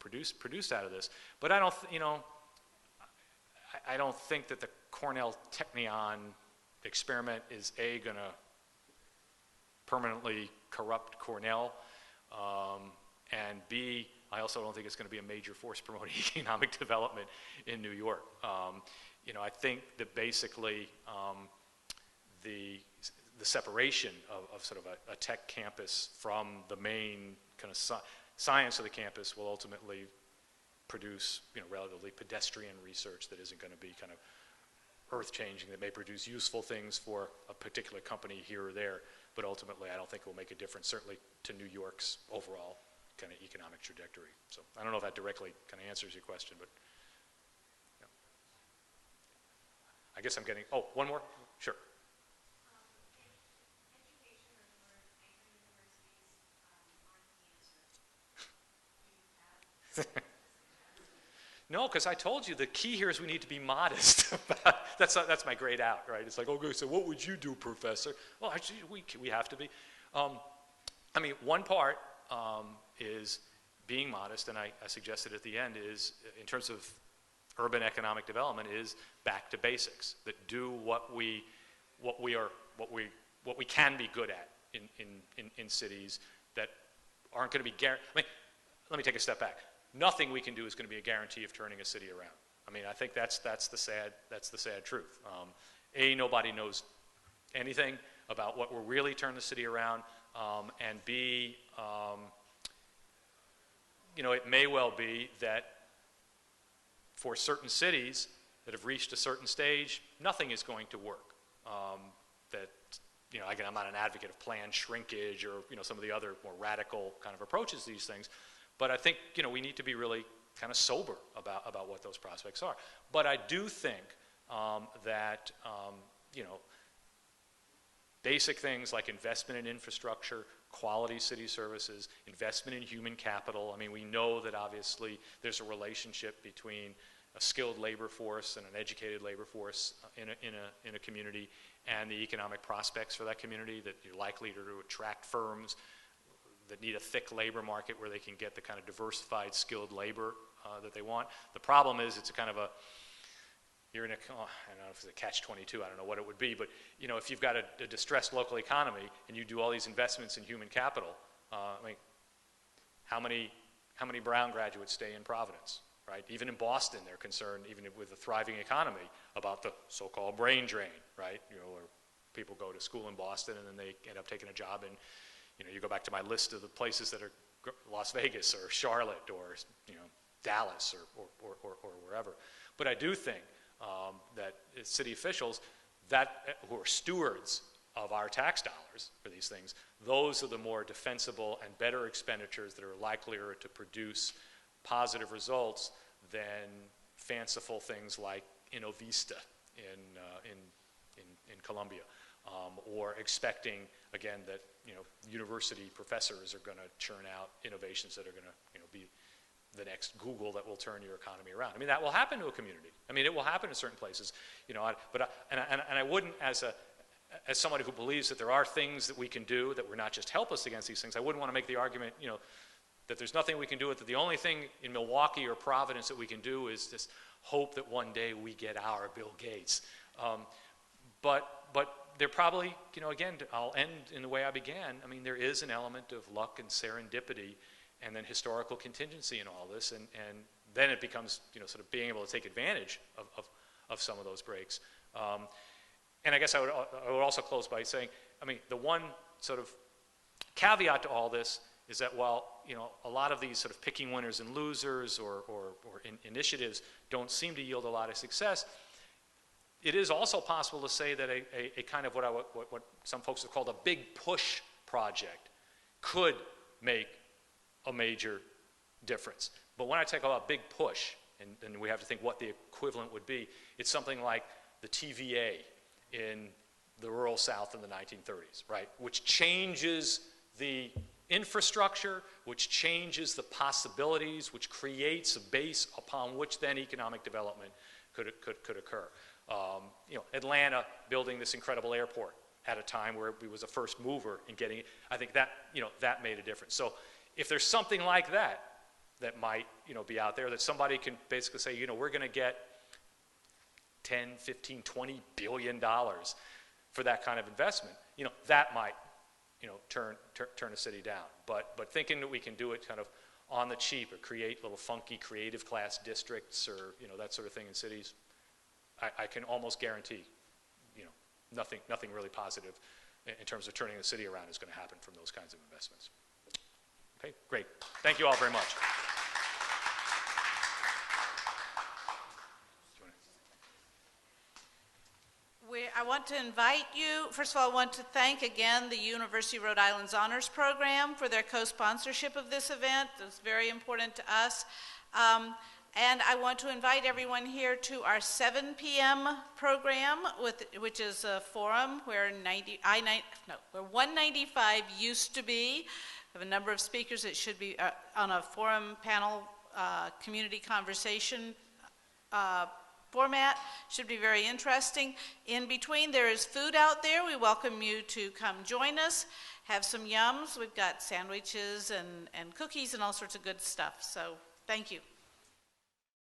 produced out of this, but I don't think that the Cornell Technion experiment is A, going to permanently corrupt Cornell, and B, I also don't think it's going to be a major force promoting economic development in New York. I think that basically the separation of sort of a tech campus from the main kind of science of the campus will ultimately produce, relatively pedestrian research that isn't going to be kind of earth-changing, that may produce useful things for a particular company here or there, but ultimately I don't think it will make a difference, certainly to New York's overall kind of economic trajectory. So I don't know if that directly kind of answers your question, but yeah. I guess I'm getting, one more? Sure. Education reports anchor universities aren't the answer. Do you have No, because I told you the key here is we need to be modest. That's my grade out, right? It's like, okay, so what would you do, professor? Well, actually, we have to be. I mean, one part is being modest, and I suggested at the end is, in terms of urban economic development, is back to basics. That do what we can be good at in cities that aren't going to be guaranteed. I mean, let me take a step back. Nothing we can do is going to be a guarantee of turning a city around. I mean, I think that's the sad truth. Nobody knows anything about what will really turn the city around, and B, it may well be that for certain cities that have reached a certain stage, nothing is going to work. Again, I'm not an advocate of planned shrinkage or some of the other more radical kind of approaches to these things, but I think we need to be really kind of sober about what those prospects are. But I do think that basic things like investment in infrastructure, quality city services, investment in human capital. I mean, we know that obviously there's a relationship between a skilled labor force and an educated labor force in a community, and the economic prospects for that community, that you're likely to attract firms that need a thick labor market where they can get the kind of diversified skilled labor that they want. The problem is it's a kind of a, you're in a, I don't know if it's a catch-22, I don't know what it would be, but if you've got a distressed local economy and you do all these investments in human capital, I mean, how many Brown graduates stay in Providence? Right? Even in Boston, they're concerned, even with a thriving economy, about the so-called brain drain, right? Where people go to school in Boston and then they end up taking a job in, you go back to my list of the places that are Las Vegas or Charlotte or, Dallas or wherever. But I do think that city officials who are stewards of our tax dollars for these things, those are the more defensible and better expenditures that are likelier to produce positive results than fanciful things like Innovista in Columbia, or expecting again that university professors are going to churn out innovations that are going to be the next Google that will turn your economy around. I mean, that will happen to a community. I mean, it will happen in certain places. I wouldn't, as somebody who believes that there are things that we can do that we're not just helpless against these things, I wouldn't want to make the argument, that there's nothing we can do with it. The only thing in Milwaukee or Providence that we can do is just hope that one day we get our Bill Gates. But there probably, again, I'll end in the way I began. I mean, there is an element of luck and serendipity and then historical contingency in all this. And then it becomes, sort of being able to take advantage of some of those breaks. And I guess I would also close by saying, I mean, the one sort of caveat to all this is that while a lot of these sort of picking winners and losers or initiatives don't seem to yield a lot of success, it is also possible to say that a kind of what some folks have called a big push project could make a major difference. But when I talk about big push, and we have to think what the equivalent would be, it's something like the TVA in the rural South in the 1930s, right? Which changes the infrastructure, which changes the possibilities, which creates a base upon which then economic development could occur. Atlanta building this incredible airport at a time where it was a first mover in getting it. I think that that made a difference. So if there's something like that might be out there that somebody can basically say, we're going to get 10, 15, 20 billion dollars for that kind of investment, that might turn a city down. But thinking that we can do it kind of on the cheap or create little funky creative class districts or that sort of thing in cities, I can almost guarantee nothing really positive in terms of turning the city around is going to happen from those kinds of investments. Okay, great. Thank you all very much. I want to invite you, first of all, I want to thank again the University of Rhode Island's Honors Program for their co-sponsorship of this event. It's very important to us. And I want to invite everyone here to our 7 p.m. program, which is a forum where 195 used to be. We have a number of speakers that should be on a forum panel community conversation format. Should be very interesting. In between, there is food out there. We welcome you to come join us, have some yums. We've got sandwiches and cookies and all sorts of good stuff. So thank you.